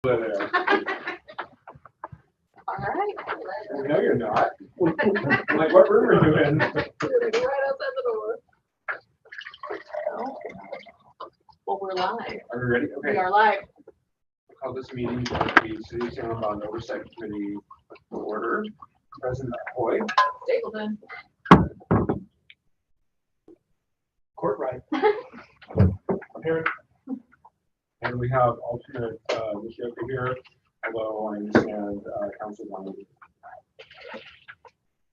All right. No, you're not. Like, what room are you in? Right outside the door. Well, we're live. Are we ready? Okay. We are live. Call this meeting of the City Town Bond Oversight Committee to order. President Hoy. Stapleton. Courtright. Here. And we have alternate Michelle here, although I understand Council Bond.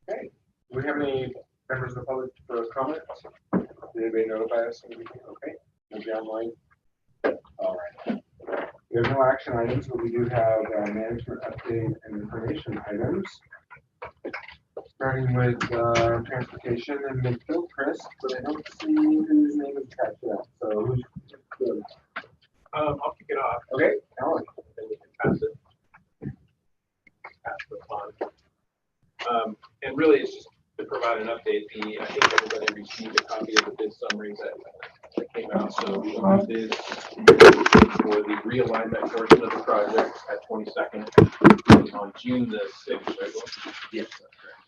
Okay. Do we have any members of the public for comment? Did anybody notify us? Okay. Nobody online? All right. We have no action items, but we do have management update and information items. Starting with transportation and midfield, Chris, but I don't see whose name is attached to that. So who's good? I'll kick it off. Okay, Alan. And we can pass it. Pass the baton. And really, it's just to provide an update. I think everybody received a copy of the bid summaries that came out. So we did for the realignment portion of the project at 22nd on June the 6th, right? Yes.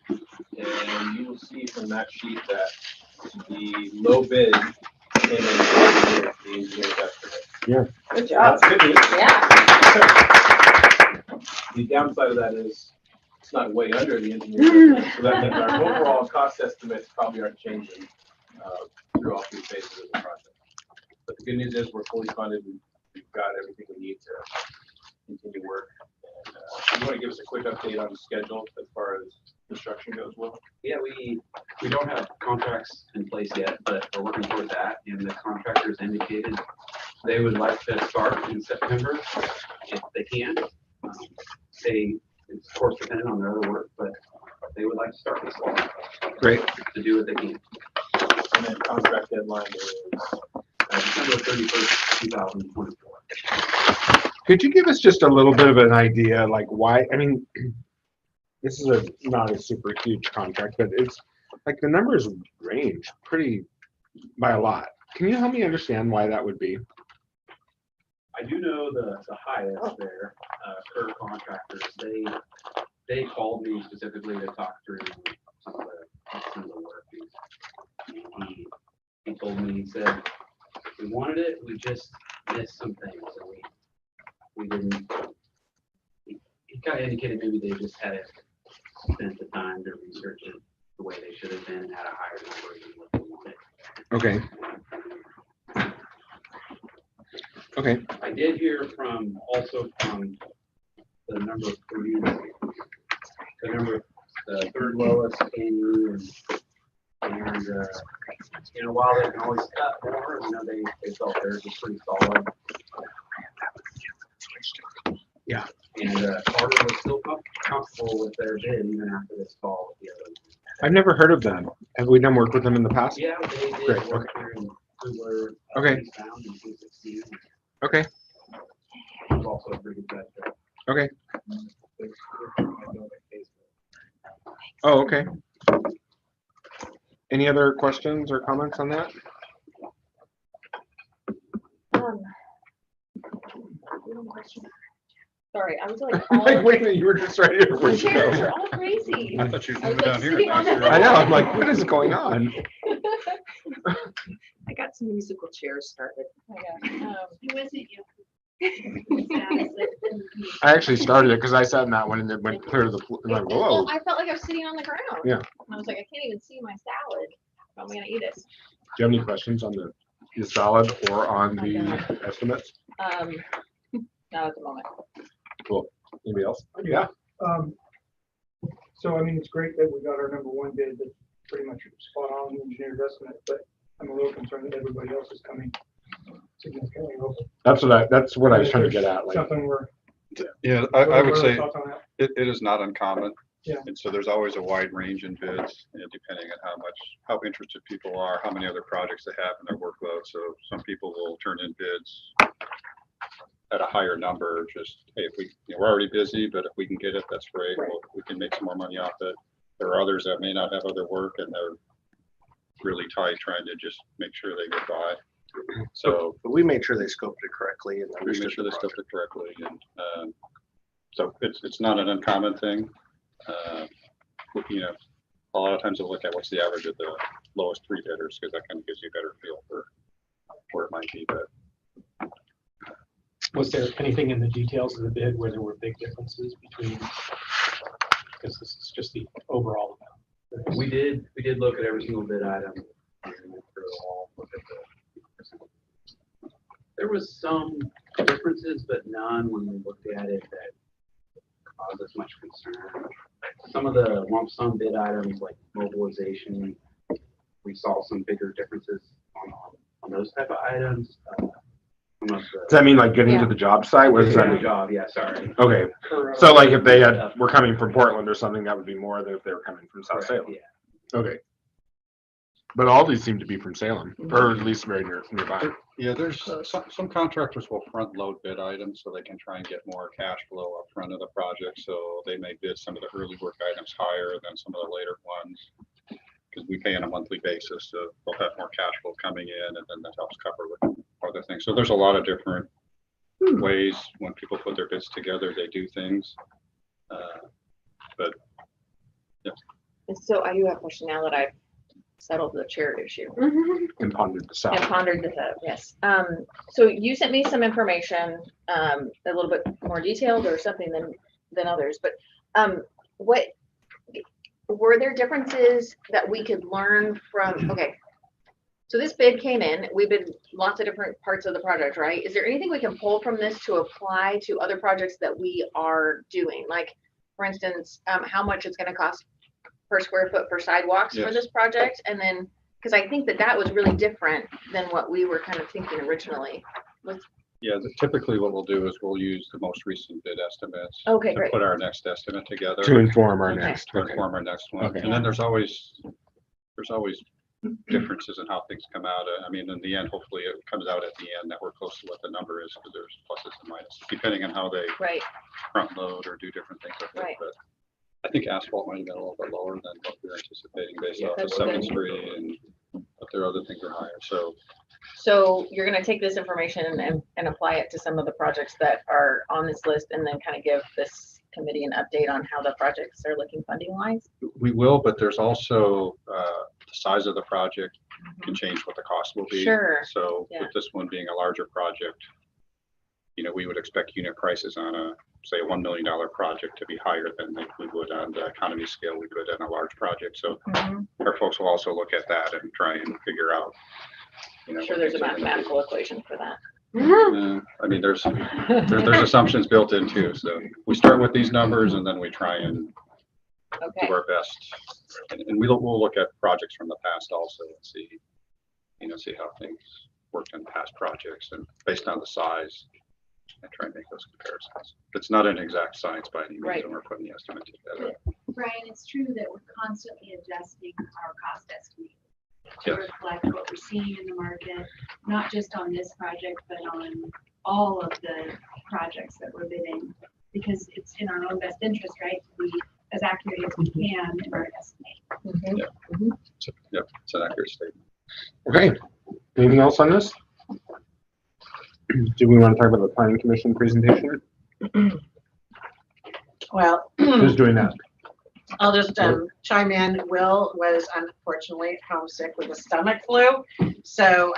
And you will see from that sheet that the low bid came in the engineer's estimate. Yeah. Good job. That's good news. Yeah. The downside of that is it's not way under the engineer's estimate. So that means our overall cost estimates probably aren't changing through all three phases of the project. But the good news is we're fully funded. We've got everything we need to continue work. And you want to give us a quick update on the schedule as far as construction goes, Will? Yeah, we don't have contracts in place yet, but we're working toward that. And the contractors indicated they would like to start in September if they can. It's of course dependent on their other work, but they would like to start this fall. Great. To do what they can. And then contract deadline is December 31st, 2024. Could you give us just a little bit of an idea, like why? I mean, this is not a super huge contract, but it's like the numbers range pretty by a lot. Can you help me understand why that would be? I do know the highest there, per contractors, they called me specifically to talk through some of the work. He told me, he said, we wanted it, we just missed some things, and we didn't. He kind of indicated maybe they just hadn't spent the time to research it the way they should have been and had a higher number than what they wanted. Okay. Okay. I did hear also from the number three, the third lowest KU, and while they can always cut more, they felt theirs was pretty solid. Yeah. And Carter was still comfortable with their bid even after this call with the other. I've never heard of them. Have we done work with them in the past? Yeah, they did Great, work here in Kugler. Okay. Eastbound in 216. Okay. It was also a pretty good job. Okay. Oh, okay. Any other questions or comments on that? Sorry, I was like, I'm like, wait a minute, you were just right here. the Where'd you chairs go? are all crazy. I thought you were I was moving like down here. sitting on the- I know, I'm like, what is going on? I got some musical chairs started. Who is it you? I actually started it because I sat in that one and it went clear to the floor. I'm like, whoa. I felt like I was sitting on the ground. Yeah. And I was like, I can't even see my salad. How am I gonna eat it? Do you have any questions on the salad or on the estimates? Not at the moment. Cool. Anybody else? Yeah. So, I mean, it's great that we got our number one bid that's pretty much spot on the engineer's estimate, but I'm a little concerned that everybody else is coming significantly over. That's what I was trying to get at. Like, Something we're. Yeah, I what would are say the thoughts on that? it is not uncommon. Yeah. And so there's always a wide range in bids, depending on how interested people are, how many other projects they have in their workload. So some people will turn in bids at a higher number, just, hey, if we're already busy, but if we can get it, that's great. Right. Well, we can make some more money off it. There are others that may not have other work and they're really tight, trying to just make sure they get by. So But we made sure they scoped it correctly and we understood make sure the they project. scoped it correctly, and so it's not an uncommon thing. You know, a lot of times we'll look at what's the average of the lowest three bidders, because that kind of gives you a better feel for where it might be, but Was there anything in the details of the bid where there were big differences between, because this is just the overall amount? We did look at every single bid item. And we went through it all, looked at the percentage. There was some differences, but none when we looked at it that caused us much concern. Some of the lump sum bid items like mobilization, we saw some bigger differences on those type of items. Does that mean like getting Yeah. to the job site? What does that mean? Job, yeah, sorry. Okay, so like if they were coming from Portland or something, that would be more than if they were coming from South Correct, Salem. yeah. Okay. But all these seem to be from Salem, or at least very nearby. yeah, there's some contractors will front load bid items so they can try and get more cash flow up front of the project. So they may bid some of the early work items higher than some of the later ones, because we pay on a monthly basis, so they'll have more cash flow coming in, and then that helps cover with other things. So there's a lot of different ways when people put their bids together, they do things. But So I do have a question now that I've settled the chair issue. And pondered the And south. pondered this out, yes. So you sent me some information, a little bit more detailed or something than others, but, what, were there differences that we could learn from, okay. So this bid came in, we bid lots of different parts of the project, right? Is there anything we can pull from this to apply to other projects that we are doing? Like, for instance, how much it's gonna cost per square foot for sidewalks for Yes. this project? And then, because I think that was really different than what we were kind of thinking originally. yeah, typically what we'll do is we'll use the most recent bid estimates. Okay, to great. put our next estimate together. To inform our Okay. next. To inform our next one. Okay. And then there's always differences in how things come out. I mean, in the end, hopefully it comes out at the end that we're close to what the number is, because there's pluses and minuses, depending on how they Right, front load or do different things with it. Right. But I think asphalt might have been a little bit lower than what we were anticipating based Yeah, off of that's Seventh good. Street, but there are other things are higher. so you're gonna take this information and apply it to some of the projects that are on this list, and then kind of give this committee an update on how the projects are looking funding wise? We will, but there's also the size of the project can change what the cost will be. Sure, So yeah. with this one being a larger project, we would expect unit prices on say a $1 million project to be higher than we would on the economy scale we could on a large project. So Mhm. our folks will also look at that and try and figure out. I'm sure there's a mathematical equation for that. I mean, there's assumptions built in too. So we start with these numbers and then we try and Okay, do our best. And we'll look at projects from the past also and see how things worked in past projects and based on the size and try and make those comparisons. It's not an exact science by any means Right. when we're putting the estimate together. Brian, it's true that we're constantly adjusting our cost estimate to Yes. reflect what we're seeing in the market, not just on this project, but on all of the projects that we're bidding. Because it's in our own best interest, right, to be as accurate as we can in our estimate. So, yep, it's an accurate statement. Okay, anything else on this? Do we want to talk about the planning commission presentation? Well, Who's doing that? I'll just chime in. Will was unfortunately homesick with a stomach flu. So,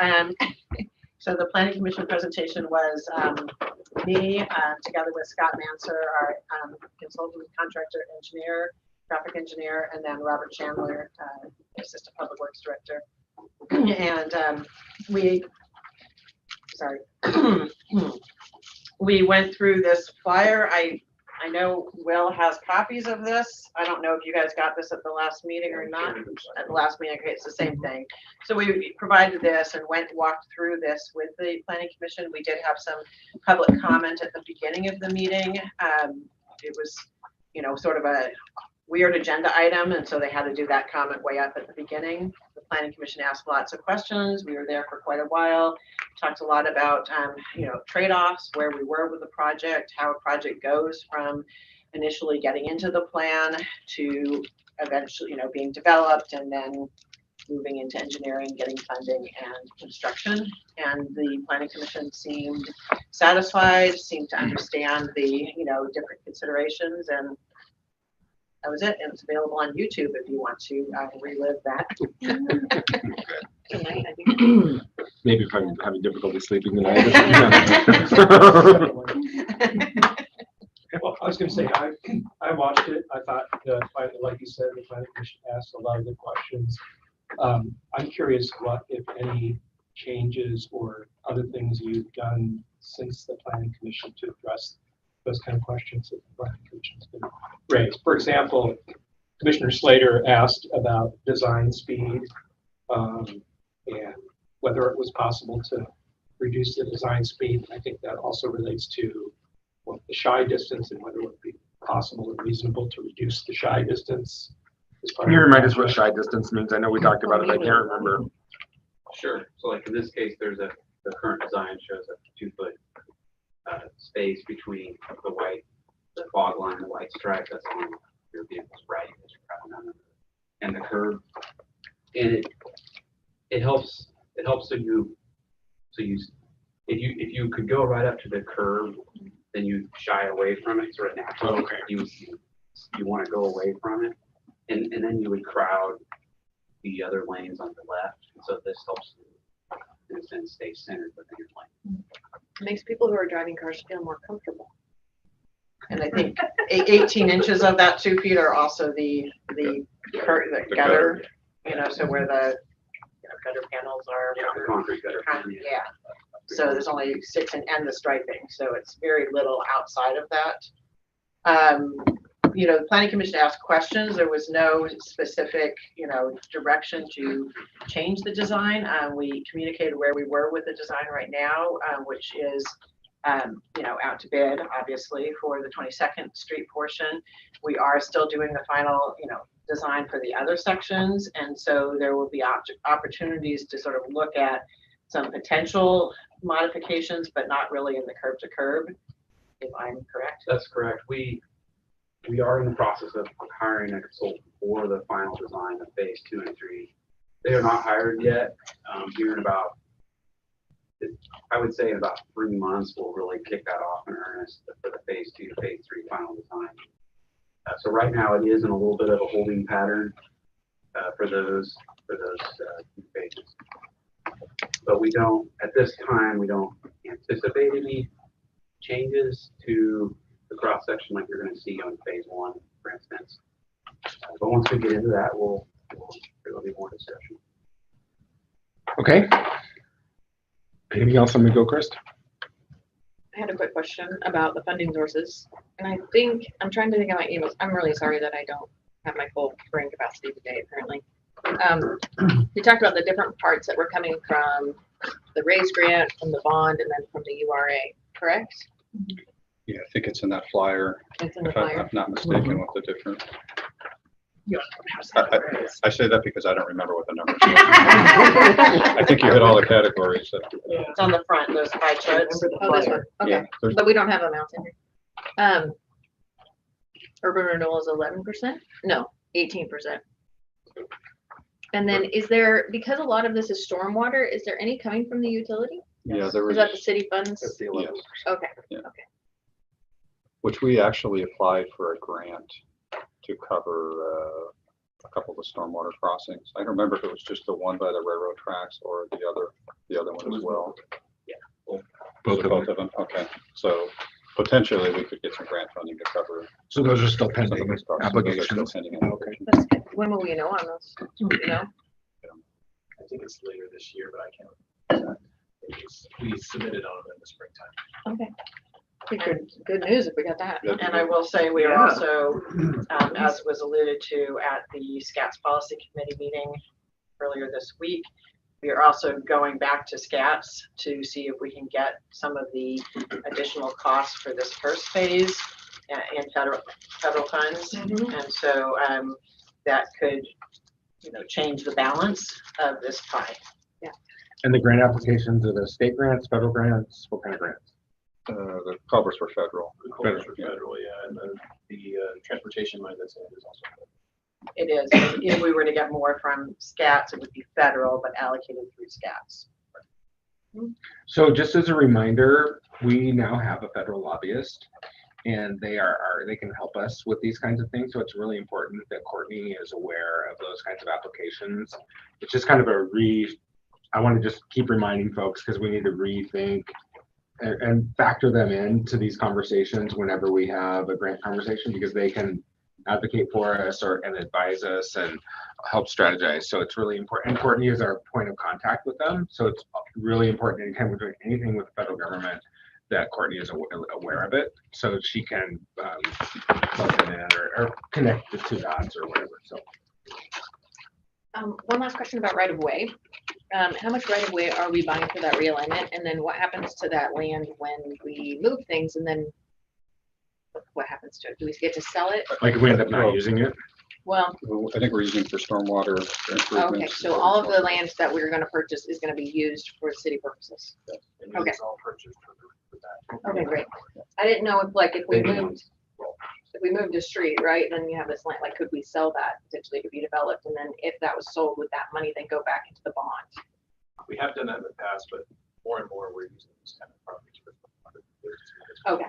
so the planning commission presentation was me together with Scott Manser, our consultant contractor engineer, traffic engineer, and then Robert Chandler, assistant public works director. And we went through this flyer. I know Will has copies of this. I don't know if you guys got this at the last meeting or not. At the last meeting, okay, it's the same thing. So we provided this and walked through this with the planning commission. We did have some public comment at the beginning of the meeting. It was, sort of a weird agenda item, and so they had to do that comment way up at the beginning. The planning commission asked lots of questions. We were there for quite a while. Talked a lot about, trade-offs, where we were with the project, how a project goes from initially getting into the plan to eventually, being developed and then, moving into engineering, getting funding and construction. And the planning commission seemed satisfied, seemed to understand the, different considerations, and that was it. And it's available on YouTube if you want to relive that. Tonight, I think. Maybe if I'm having difficulty sleeping tonight. Well, I was gonna say, I watched it. I thought, like you said, the planning commission asked a lot of good questions. I'm curious what, if any, changes or other things you've done since the planning commission to address those kind of questions that the planning commission's been raised. For example, Commissioner Slater asked about design speed, and whether it was possible to reduce the design speed. I think that also relates to the shy distance and whether it would be possible or reasonable to reduce the shy distance. Can you remind us what shy distance means? I know we talked about it, I can't remember. Sure. So like in this case, the current design shows a 2-foot space between the fog line, the white stripe that's on your vehicle's right as you're driving down and the curb. And it helps so if you could go right up to the curb, then you shy away from it sort of naturally. Okay. You want to go away from it, and then you would crowd the other lanes on the left. So this helps you, in a sense, stay centered within your lane. It makes people who are driving cars feel more comfortable. And I think 18 inches of that 2 feet are also the gutter, so where the gutter panels are. Yeah, the concrete gutter. Yeah. So there's only 6 and the striping, so it's very little outside of that. The planning commission asked questions. There was no specific, direction to change the design. We communicated where we were with the design right now, which is, out to bid, obviously, for the 22nd Street portion. We are still doing the final, design for the other sections, and so there will be opportunities to sort of look at some potential modifications, but not really in the curb to curb, if I'm correct. That's correct. We are in the process of hiring a consultant for the final design of phase 2 and 3. They are not hired yet. Here in about, I would say in about 3 months, we'll really kick that off in earnest for the phase 2 to phase 3 final design. So right now it is in a little bit of a holding pattern for those 2 phases. But at this time, we don't anticipate any changes to the cross section like you're going to see on phase 1, for instance. But once we get into that, there will be more discussion. Okay. Anything else on the go, Chris? I had a quick question about the funding sources, and I'm trying to think of my emails. I'm really sorry that I don't have my full brain capacity today, apparently. You talked about the different parts that were coming from the raise grant, from the bond, and then from the URA, correct? Yeah, I think it's in that flyer, It's in the if I'm flyer. not mistaken with the different. You don't have to- I say that because I don't remember what the numbers were. I think you hit all the categories. It's on the front, those pie charts. Oh, this one, okay, Yeah, there's- but we don't have amounts in here. Urban renewal is 11%? No, 18%. And then because a lot of this is stormwater, is there any coming from the utility? Yeah, there Is was, that the city funds? That's the yes, 11. Okay, which we actually applied for a grant to cover a couple of the stormwater crossings. I don't remember if it was just the one by the railroad tracks or the other one as well. Both Both of them, okay. So potentially we could get some grant funding to cover. So those are still some of pending those crossings. Those are still applications. pending Okay. applications. that's good. When will we know on those? You know? I think it's later this year, but I can't. We submitted on them in the springtime. Okay. Good news if we got that. Yeah. And I will say we are also, as was alluded to at the SCATS Policy Committee meeting earlier this week, we are also going back to SCATS to see if we can get some of the additional costs for this first phase in federal funds. And so that could, change the balance of this pie. And the grant applications are the state grants, federal grants, what kind of grants? The culverts were federal. The culverts are federal, yeah, and the transportation money that's in it is also federal. It is, if we were to get more from SCATS, it would be federal, but allocated through SCAPs. So just as a reminder, we now have a federal lobbyist, and they can help us with these kinds of things. So it's really important that Courtney is aware of those kinds of applications. It's just kind of I want to just keep reminding folks because we need to rethink and factor them into these conversations whenever we have a grant conversation, because they can advocate for us and advise us and help strategize. So it's really important. And Courtney is our point of contact with them. So it's really important anytime we're doing anything with the federal government that Courtney is aware of it, so she can plug it in or connect the two dots or whatever. So one last question about right of way. How much right of way are we buying for that realignment? And then what happens to that land when we move things? And then what happens to it? Do we get to sell it? like if we end up not using it. Well, I think we're using it for stormwater improvements. okay, so all of the land that we're gonna purchase is gonna be used for city purposes. Okay. It's all purchased for that. Okay, great. I didn't know if we moved a street, right, then you have this land, like, could we sell that potentially to be developed? And then if that was sold, would that money then go back into the bond? We have done that in the past, but more and more we're using this kind of properties. Okay.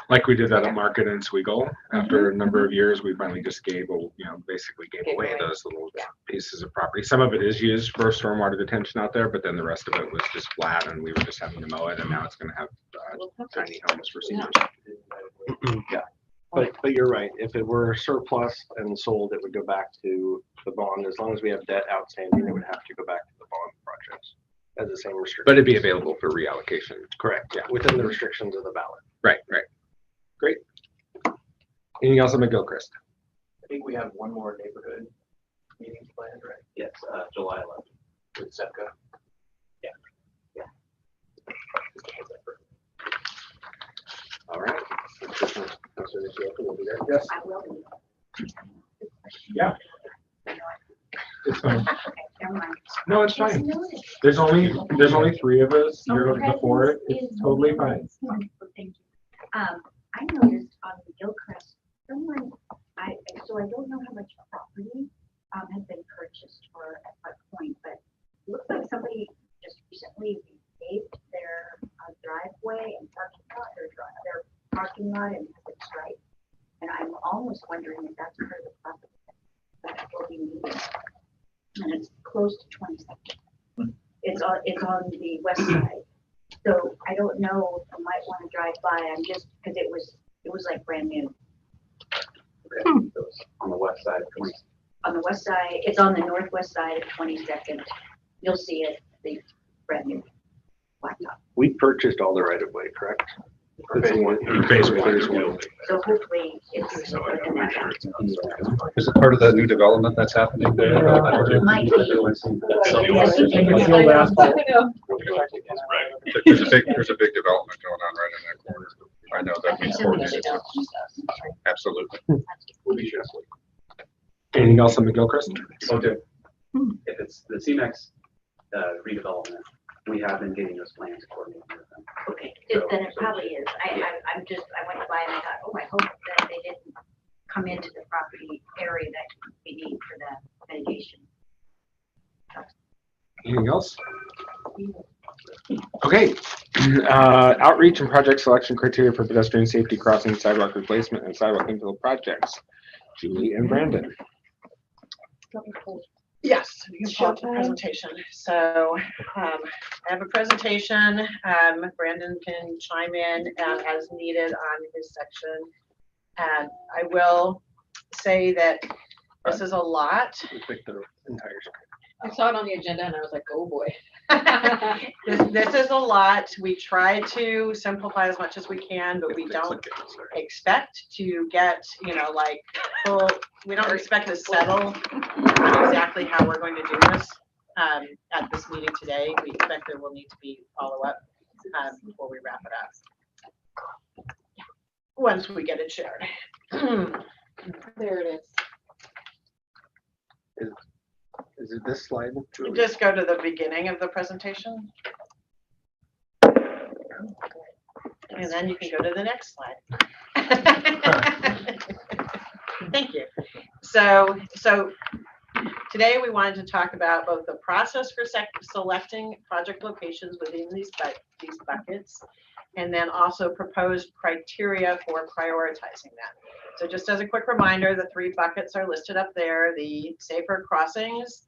Like we did that Okay. at Market and Sweegle. After a number of years, we finally just basically gave Gave away away. those little Yeah. pieces of property. Some of it is used for stormwater detention out there, but then the rest of it was just flat and we were just having to mow it, and now it's gonna have tiny homes for Yeah. seniors. Yeah, but you're right. If it were surplus and sold, it would go back to the bond. As long as we have debt outstanding, it would have to go back to the bond projects as the same restriction. But it'd be available for reallocation. Correct, Yeah. within the restrictions of the ballot. Right. Great. Anything else on McGilchrist? I think we have one more neighborhood meeting planned, right? Yes, July 11th. With SEPCA. All right. Yes. I will be. Yeah. It's fine. Okay, never mind. No, it's fine. There's only three of us. You're the fourth. It's totally fine. Wonderful, thank you. I noticed on the Gilchrist, someone, so I don't know how much property has been purchased or at what point, but it looks like somebody just recently repaved their driveway and parking lot, their parking lot and has it striped. And I'm almost wondering if that's part of the property that will be needed. And it's close to 22nd. It's on the west side. So I don't know if I might want to drive by. I'm just, because it was like brand new. On the west side. On the west side, it's on the northwest side of 22nd. You'll see it, the brand new blacktop. We purchased all the right of way, correct? Phase one. Phase one. So hopefully it's. Is it part of that new development that's happening there? It might be. There's a big development going on right in that corner. I know that means absolutely. Anything else on McGilchrist? Okay. If it's the CMAX redevelopment, we have been getting those plans coordinated with them. Okay, then it probably is. I went by and I thought, oh, I hope that they didn't come into the property area that we need for the mitigation. Anything else? Okay. Outreach and project selection criteria for pedestrian safety crossing, sidewalk replacement, and sidewalk infill projects. Julie and Brandon. Yes, you can pull up the presentation. So I have a presentation. Brandon can chime in as needed on his section. And I will say that this is a lot. We picked the entire screen. I saw it on the agenda and I was like, oh boy. This is a lot. We try to simplify as much as we can, but we don't expect to get, like, full, we don't expect to settle on exactly how we're going to do this at this meeting today. We expect there will need to be follow-up before we wrap it up. Once we get it shared. There it is. Is it this slide? Julie? Just go to the beginning of the presentation. And then you can go to the next slide. Thank you. So today today we wanted to talk about both the process for selecting project locations within these buckets, and then also proposed criteria for prioritizing them. So just as a quick reminder, the 3 buckets are listed up there: the safer crossings,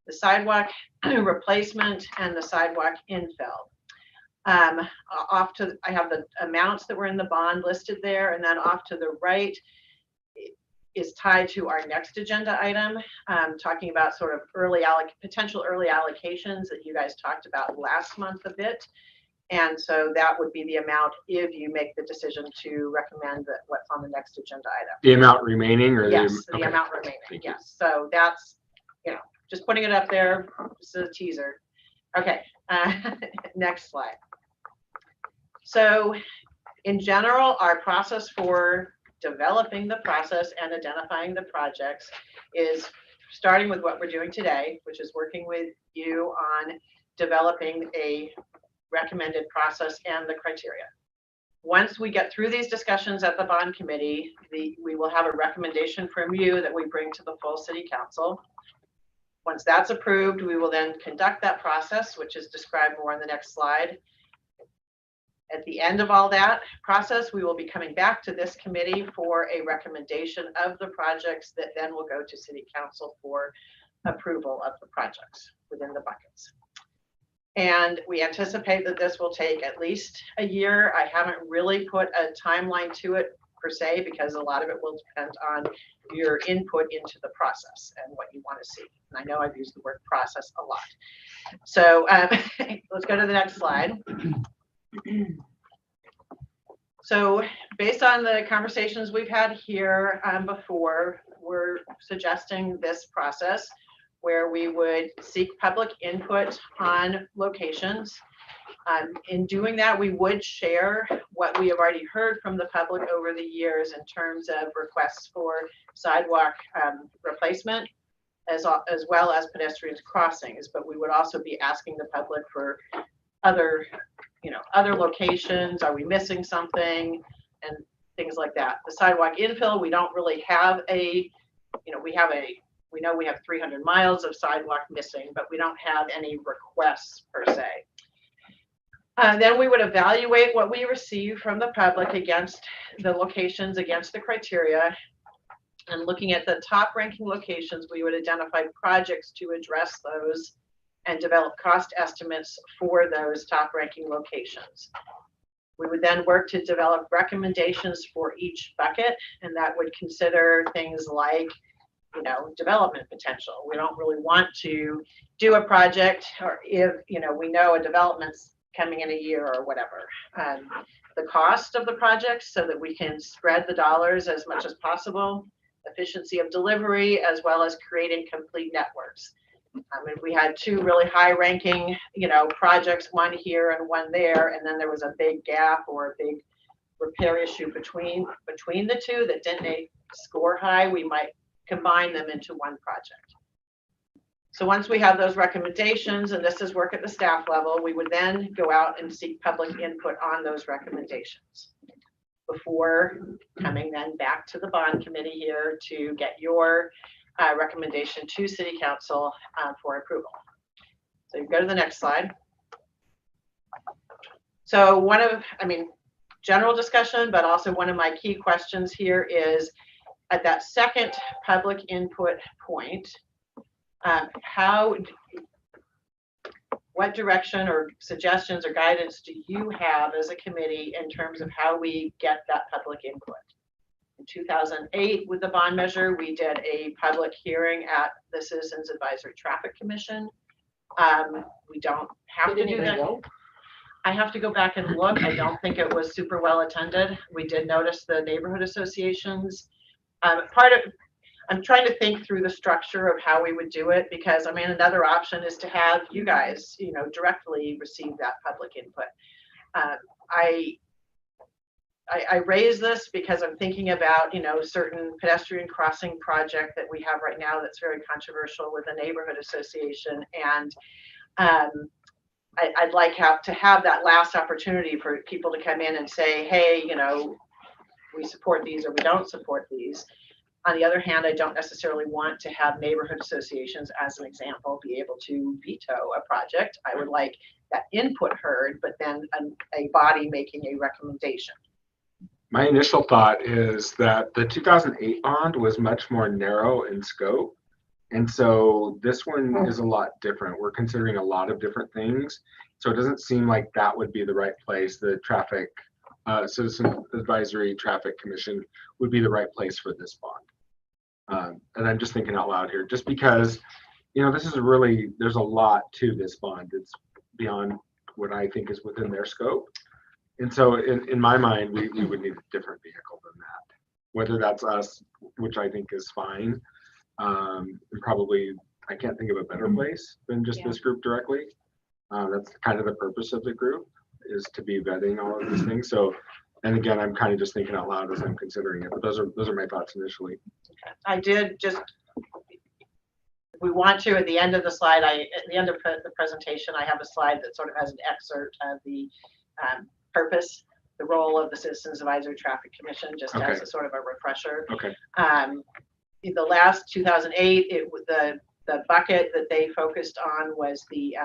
the sidewalk replacement, and the sidewalk infill. I have the amounts that were in the bond listed there, and then off to the right is tied to our next agenda item, talking about sort of potential early allocations that you guys talked about last month a bit. And so that would be the amount if you make the decision to recommend that what's on the next agenda item. The amount remaining, or Yes, the okay. amount remaining, Thank you. yes. So that's, just putting it up there, just a teaser. Okay, next slide. So in general, our process for developing the process and identifying the projects is starting with what we're doing today, which is working with you on developing a recommended process and the criteria. Once we get through these discussions at the bond committee, we will have a recommendation from you that we bring to the full city council. Once that's approved, we will then conduct that process, which is described more on the next slide. At the end of all that process, we will be coming back to this committee for a recommendation of the projects that then will go to city council for approval of the projects within the buckets. And we anticipate that this will take at least a year. I haven't really put a timeline to it per se, because a lot of it will depend on your input into the process and what you want to see. And I know I've used the word process a lot. So let's go to the next slide. So based on the conversations we've had here before, we're suggesting this process where we would seek public input on locations. In doing that, we would share what we have already heard from the public over the years in terms of requests for sidewalk replacement, as well as pedestrian crossings. But we would also be asking the public for other locations. Are we missing something? And things like that. The sidewalk infill, we don't really have we know we have 300 miles of sidewalk missing, but we don't have any requests per se. Then we would evaluate what we receive from the public against the locations, against the criteria. And looking at the top ranking locations, we would identify projects to address those and develop cost estimates for those top ranking locations. We would then work to develop recommendations for each bucket, and that would consider things like development potential. We don't really want to do a project, or if we know a development's coming in a year or whatever. The cost of the project, so that we can spread the dollars as much as possible, efficiency of delivery, as well as creating complete networks. If we had 2 really high ranking, projects, one here and one there, and then there was a big gap or a big repair issue between the 2 that didn't score high, we might combine them into one project. So once we have those recommendations, and this is work at the staff level, we would then go out and seek public input on those recommendations before coming then back to the bond committee here to get your recommendation to city council for approval. So you go to the next slide. So general discussion, but also one of my key questions here is, at that second public input point, what direction or suggestions or guidance do you have as a committee in terms of how we get that public input? In 2008, with the bond measure, we did a public hearing at the Citizens Advisory Traffic Commission. We don't have to do that. I have to go back and look. I don't think it was super well attended. We did notice the neighborhood associations. I'm trying to think through the structure of how we would do it, because another option is to have you guys, directly receive that public input. I raise this because I'm thinking about, certain pedestrian crossing project that we have right now that's very controversial with the neighborhood association. And I'd like to have that last opportunity for people to come in and say, hey, we support these or we don't support these. On the other hand, I don't necessarily want to have neighborhood associations, as an example, be able to veto a project. I would like that input heard, but then a body making a recommendation. My initial thought is that the 2008 bond was much more narrow in scope. And so this one is a lot different. We're considering a lot of different things. So it doesn't seem like that would be the right place. The traffic, Citizen Advisory Traffic Commission would be the right place for this bond. And I'm just thinking out loud here, just because, you know, this is really, there's a lot to this bond. It's beyond what I think is within their scope. And so in my mind, we would need a different vehicle than that. Whether that's us, which I think is fine. And probably, I can't think of a better place than just this group directly. That's kind of the purpose of the group, is to be vetting all of these things. So, and again, I'm kind of just thinking out loud as I'm considering it, but those are my thoughts initially. I did just, if we want to, at the end of the slide, at the end of the presentation, I have a slide that sort of has an excerpt of the purpose, the role of the Citizens Advisory Traffic Commission, just as a sort of a refresher. Okay. In the last 2008, the bucket that they focused on was the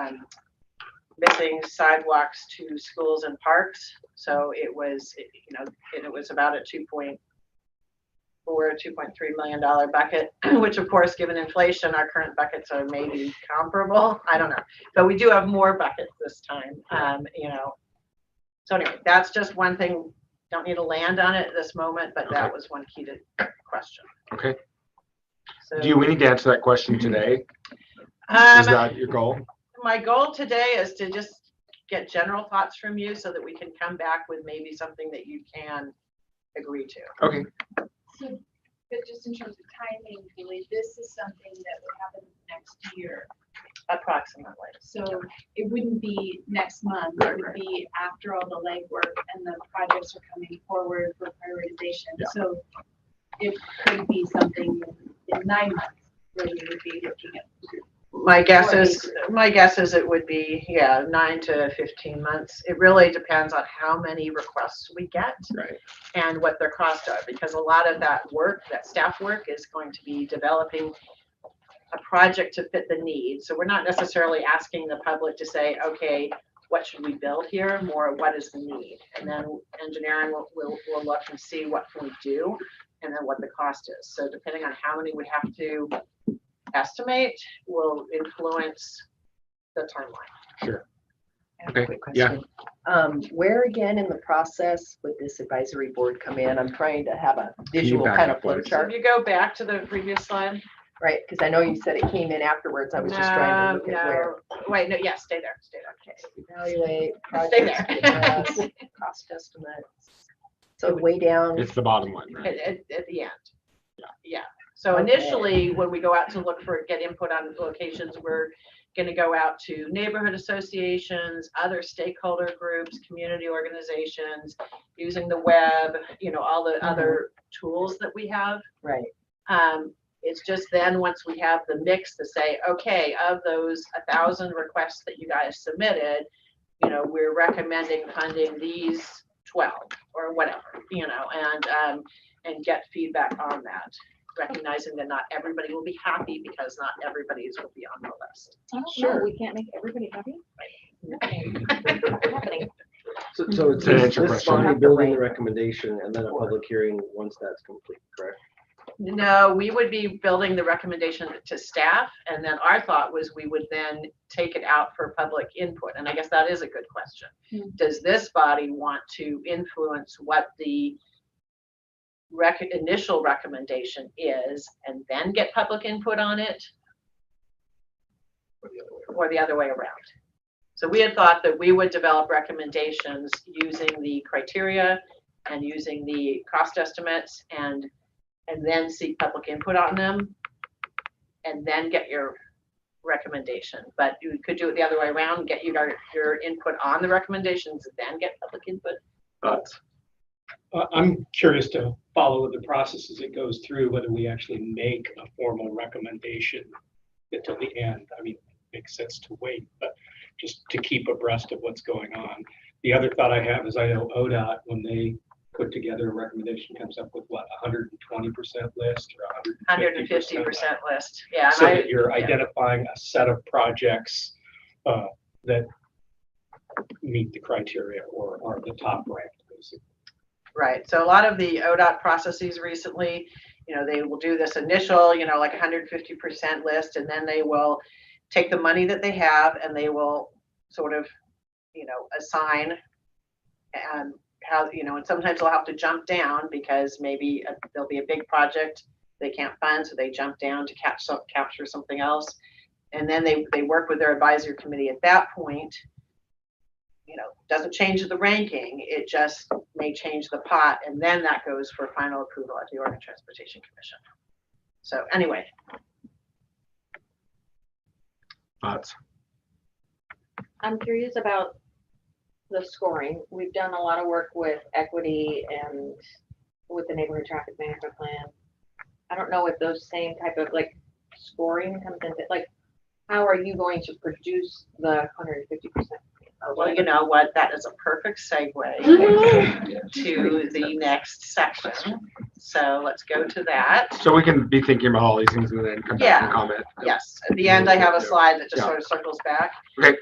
missing sidewalks to schools and parks. So it was, you know, it was about a $2.4, $2.3 million bucket, which of course, given inflation, our current buckets are maybe comparable. I don't know, but we do have more buckets this time. You know, so anyway, that's just one thing. Don't need to land on it at this moment, but that was one key to question. Okay. So, Do we need to answer that question today? Is that your goal? my goal today is to just get general thoughts from you so that we can come back with maybe something that you can agree to. Okay. So, but just in terms of timing, Julie, this is something that would happen next year. Approximately. So it wouldn't be next month, it would be after all the legwork and the projects are coming forward for prioritization. Yeah. So it could be something in 9 months where we would be looking at. My guess is it would be, 9 to 15 months. It really depends on how many requests we get Right. and what their costs are, because a lot of that work, that staff work, is going to be developing a project to fit the need. So we're not necessarily asking the public to say, okay, what should we build here? More, what is the need? And then engineering will look and see what can we do, and then what the cost is. So depending on how many we have to estimate will influence the timeline. Sure. I have a Okay, quick yeah. question. Where again in the process would this advisory board come in? I'm trying to have a visual back kind up, of flow please? So if chart, you go back to the previous slide. right? Because I know you said it came in afterwards. I was just trying to look at where. Wait, no, yeah, stay there, stay there. Okay, evaluate Stay projects, there. address, cost estimates. So way down, It's the bottom one, right? At the end. Yeah. So Okay. initially, when we go out to get input on locations, we're going to go out to neighborhood associations, other stakeholder groups, community organizations, using the web, you know, all the other tools that we have. right, It's just then, once we have the mix to say, okay, of those 1,000 requests that you guys submitted, you know, we're recommending funding these 12 or whatever, you know, and get feedback on that, recognizing that not everybody will be happy because not everybody's will be on the list. Sure, we can't make everybody happy. Happening. So it's To answer your this question. body building the recommendation and then a public hearing once that's complete, correct? No, we would be building the recommendation to staff, and then our thought was we would then take it out for public input. And I guess that is a good question. Does this body want to influence what the initial recommendation is and then get public input on it, or the other way around? So we had thought that we would develop recommendations using the criteria and using the cost estimates and then seek public input on them and then get your recommendation. But you could do it the other way around, get your input on the recommendations and then get public input. Thoughts? I'm curious to follow the process as it goes through, whether we actually make a formal recommendation until the end. I mean, it makes sense to wait, but just to keep abreast of what's going on. The other thought I have is I know ODOT, when they put together a recommendation, comes up with what, 120% list or 150% list, yeah. So And that you're yeah. identifying a set of projects that meet the criteria or are the top ranked, basically. Right, so a lot of the ODOT processes recently, they will do this initial, like 150% list, and then they will take the money that they have and they will sort of, assign and how, and sometimes they'll have to jump down because maybe there'll be a big project they can't fund, so they jump down to capture something else. And then they work with their advisory committee at that point. Doesn't change the ranking, it just may change the pot, and then that goes for final approval at the Oregon Transportation Commission. So anyway. Thoughts? I'm curious about the scoring. We've done a lot of work with equity and with the neighborhood traffic management plan. I don't know if those same type of scoring comes into, how are you going to produce the 150%? Well, you know what, that is a perfect segue to the next section. So let's go to that. So we can be thinking about all these things and then come back and comment. Yes, at the end I have a slide that just sort of circles back. Okay.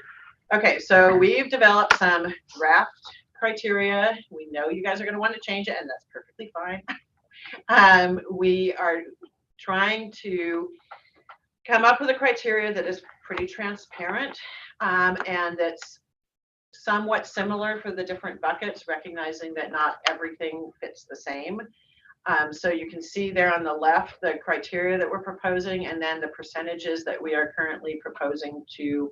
Okay, so we've developed some draft criteria. We know you guys are going to want to change it, and that's perfectly fine. We are trying to come up with a criteria that is pretty transparent and that's somewhat similar for the different buckets, recognizing that not everything fits the same. So you can see there on the left the criteria that we're proposing, and then the percentages that we are currently proposing to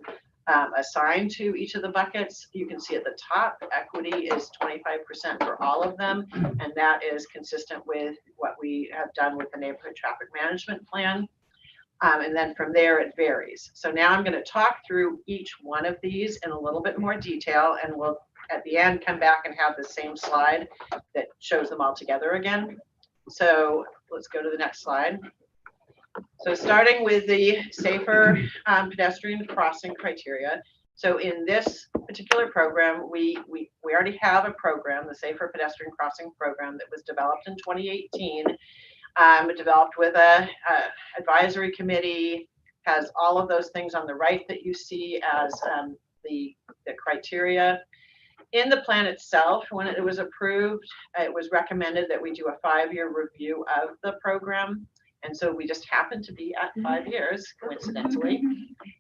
assign to each of the buckets. You can see at the top, equity is 25% for all of them, and that is consistent with what we have done with the neighborhood traffic management plan. And then from there it varies. So now I'm going to talk through each one of these in a little bit more detail, and we'll at the end come back and have the same slide that shows them all together again. So let's go to the next slide. So starting with the safer pedestrian crossing criteria. So in this particular program, we already have a program, the Safer Pedestrian Crossing Program, that was developed in 2018. Developed with a advisory committee, has all of those things on the right that you see as the criteria. In the plan itself, when it was approved, it was recommended that we do a 5-year review of the program. And so we just happened to be at 5 years, coincidentally.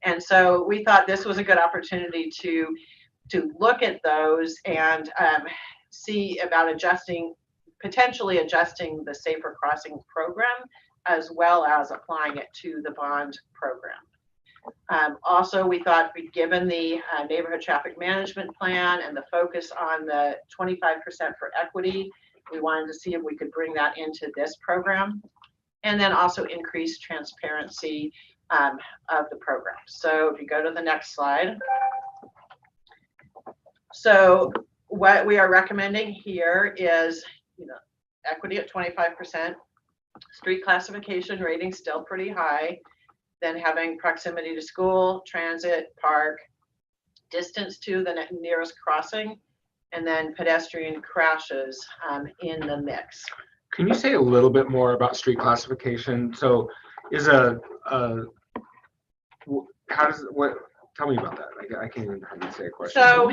And so we thought this was a good opportunity to look at those and see about potentially adjusting the Safer Crossing program, as well as applying it to the bond program. Also, we thought, given the neighborhood traffic management plan and the focus on the 25% for equity, we wanted to see if we could bring that into this program, and then also increase transparency of the program. So if you go to the next slide. So what we are recommending here is, equity at 25%, street classification rating still pretty high, then having proximity to school, transit, park, distance to the nearest crossing, and then pedestrian crashes in the mix. Can you say a little bit more about street classification? So is how does tell me about that. I can't even hardly say a question. So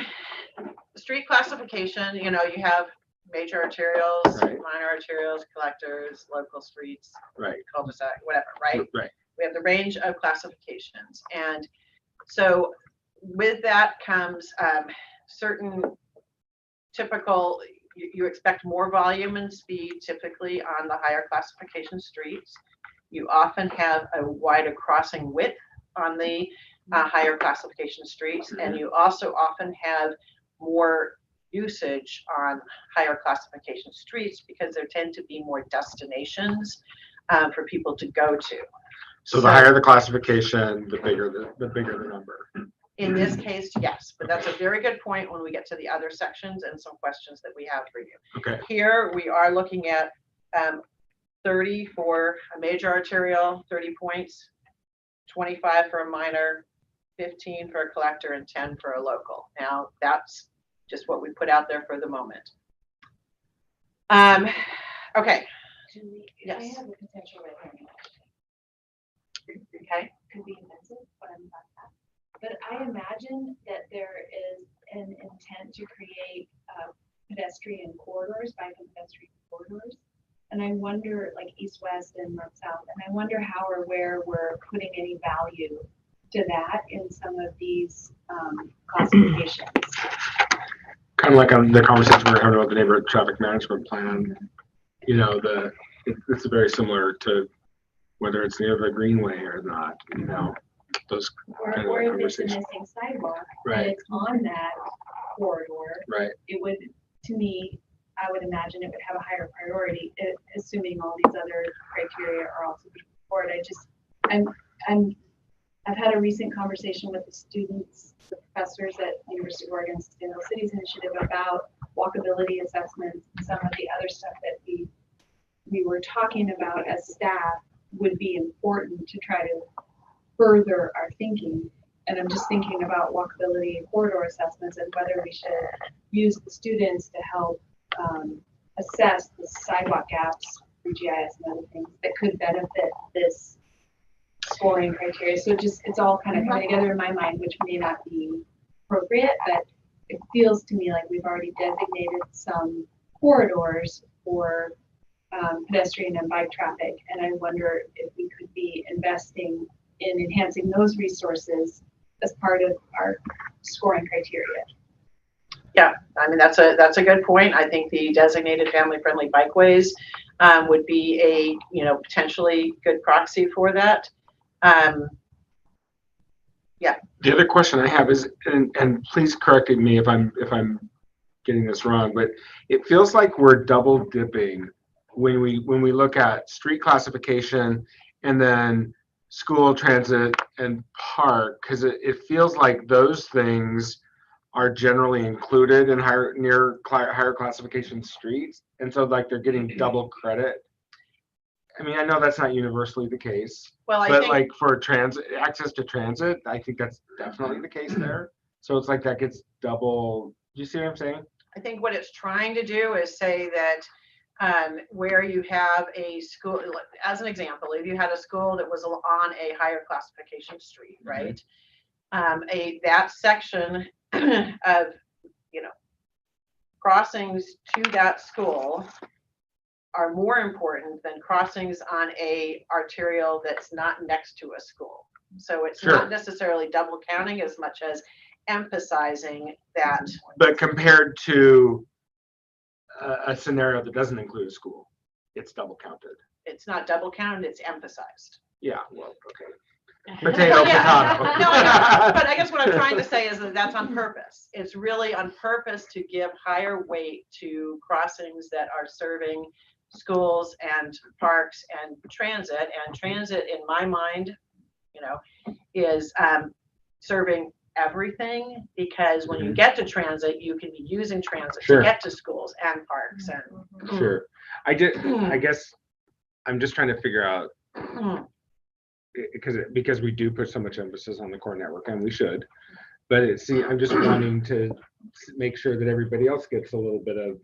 street classification, you have major arterials, right, minor arterials, collectors, local streets, right, cul-de-sac, whatever, right? Right. We have the range of classifications. And so with that comes certain typical, you expect more volume and speed typically on the higher classification streets. You often have a wider crossing width on the higher classification streets, and you also often have more usage on higher classification streets because there tend to be more destinations for people to go to. So the higher the classification, the bigger the number. In this case, yes, but that's a very good point when we get to the other sections and some questions that we have for you. Okay. Here we are looking at 30 for a major arterial, 30 points, 25 for a minor, 15 for a collector, and 10 for a local. Now that's just what we put out there for the moment. Okay, Julie, Yes. I have a potential red herring. okay. Could be offensive, but I'm not that. But I imagine that there is an intent to create pedestrian corridors, bike and pedestrian corridors. And I wonder, like east-west and north-south, and I wonder how or where we're putting any value to that in some of these classifications. Kind of like the conversation we were having about the neighborhood traffic management plan. You know, it's very similar to whether it's near the greenway or not, you know, those kind Or of if it's a conversations. missing sidewalk, and Right, it's on that corridor, right. it would, to me, I would imagine it would have a higher priority, assuming all these other criteria are also being supported. I've had a recent conversation with the students, the professors at University of Oregon Sustainable Cities Initiative about walkability assessments and some of the other stuff that we were talking about as staff would be important to try to further our thinking. And I'm just thinking about walkability and corridor assessments and whether we should use the students to help assess the sidewalk gaps through GIS and other things that could benefit this scoring criteria. So it's all kind of coming together in my mind, which may not be appropriate, but it feels to me like we've already designated some corridors for pedestrian and bike traffic. And I wonder if we could be investing in enhancing those resources as part of our scoring criteria. Yeah, I mean, that's a good point. I think the designated family-friendly bikeways would be a, potentially good proxy for that. Yeah. The other question I have is, and please correct me if I'm getting this wrong, but it feels like we're double dipping when we look at street classification and then school, transit, and park, because it feels like those things are generally included in higher classification streets, and so like they're getting double credit. I mean, I know that's not universally the case, Well, I but think, like for transit, access to transit, I think that's definitely the case there. So it's like that gets double. Do you see what I'm saying? I think what it's trying to do is say that where you have a school, as an example, if you had a school that was on a higher classification street, right? That section of, crossings to that school are more important than crossings on a arterial that's not next to a school. So it's Sure. not necessarily double counting as much as emphasizing that. But compared to a scenario that doesn't include a school, it's double counted. It's not double counted, it's emphasized. Yeah, well, okay. Potato, Well, yeah. potato. No, I know. But I guess what I'm trying to say is that that's on purpose. It's really on purpose to give higher weight to crossings that are serving schools and parks and transit. And transit, in my mind, is serving everything, because when you get to transit, you can be using transit Sure. to get to schools and parks. And Sure. I guess I'm just trying to figure out, because we do put so much emphasis on the core network, and we should, but I'm just wanting to make sure that everybody else gets a little bit of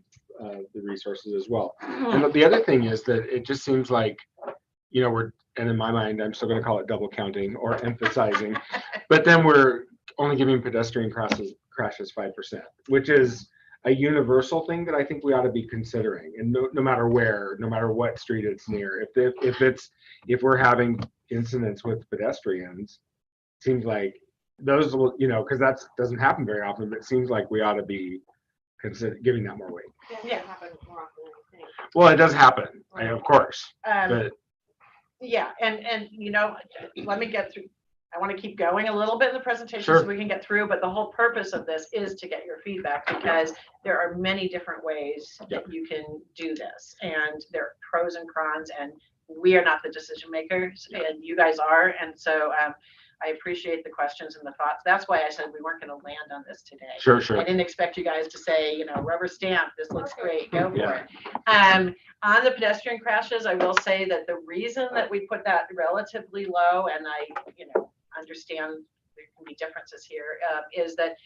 the resources as well. And the other thing is that it just seems like, and in my mind, I'm still going to call it double counting or emphasizing, but then we're only giving pedestrian crashes 5%, which is a universal thing that I think we ought to be considering. And no matter where, no matter what street it's near, if we're having incidents with pedestrians, seems like those will, because that doesn't happen very often, but it seems like we ought to be giving that more weight. Yeah. Well, it does happen, of course, but yeah, and let me get through. I want to keep going a little bit in the presentation Sure. so we can get through, but the whole purpose of this is to get your feedback, because there are many different ways that you can do this, and there are pros and cons, and we are not the decision makers, and you guys are, and so I appreciate the questions and the thoughts. That's why I said we weren't going to land on this today. Sure. I didn't expect you guys to say, rubber stamp, this looks great, go for Yeah. it. On the pedestrian crashes, I will say that the reason that we put that relatively low, and I, understand there can be differences here, is that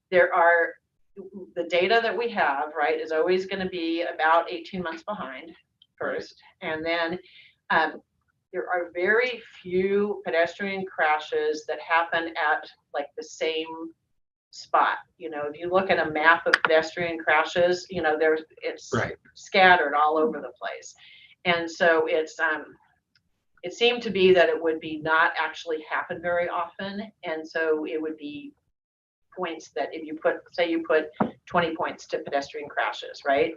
there are the data that we have, right, is always gonna be about 18 months behind first. And then, there are very few pedestrian crashes that happen at like the same spot. You know, if you look at a map of pedestrian crashes, you know, it's Right. scattered all over the place. And so it seemed to be that it would be not actually happen very often. And so it would be points that if you put, say you put 20 points to pedestrian crashes, right?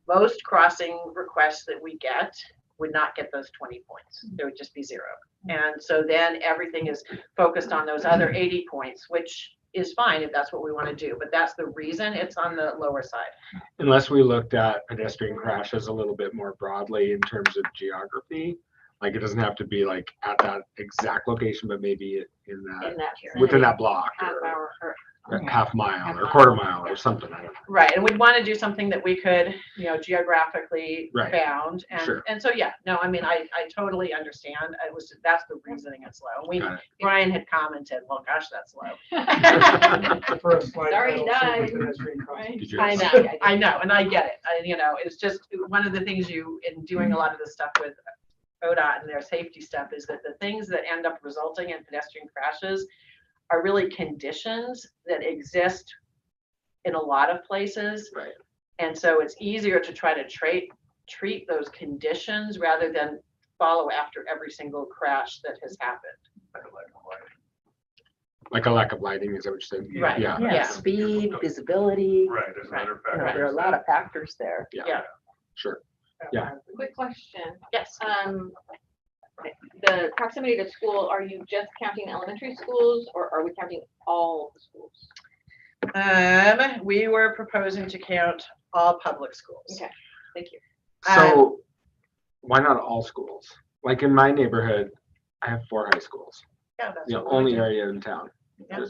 Most crossing requests that we get would not get those 20 points. There would just be 0. And so then everything is focused on those other 80 points, which is fine if that's what we want to do, but that's the reason it's on the lower side. Unless we looked at pedestrian crashes a little bit more broadly in terms of geography, like it doesn't have to be like at that exact location, but maybe in that, within that block half or hour, or half mile or quarter mile or something. I don't know. Right, and we'd want to do something that we could, you know, geographically Right. bound. And, Sure. and so, yeah, no, I mean, I totally understand. That's the reasoning it's low. Got it. Brian had commented, well, gosh, that's low. For a slide Sorry, pedal, died. super pedestrian crossing. Did you I have- know. I know, and I get it. You know, it's just one of the things in doing a lot of this stuff with ODOT and their safety stuff is that the things that end up resulting in pedestrian crashes are really conditions that exist in a lot of places. Right. And so it's easier to try to treat those conditions rather than follow after every single crash that has happened. Like a lack of lighting, is that what you said? Right. Yeah. Yeah. Speed, visibility, Right, there's another you know, factor. there are a lot of factors there. Yeah. Sure. Yeah. quick question. Yes. The proximity to school, are you just counting elementary schools or are we counting all the schools? We were proposing to count all public schools. Okay, thank you. So why not all schools? Like in my neighborhood, I have 4 high schools. Yeah, that's The what we only do. area in town. Yeah.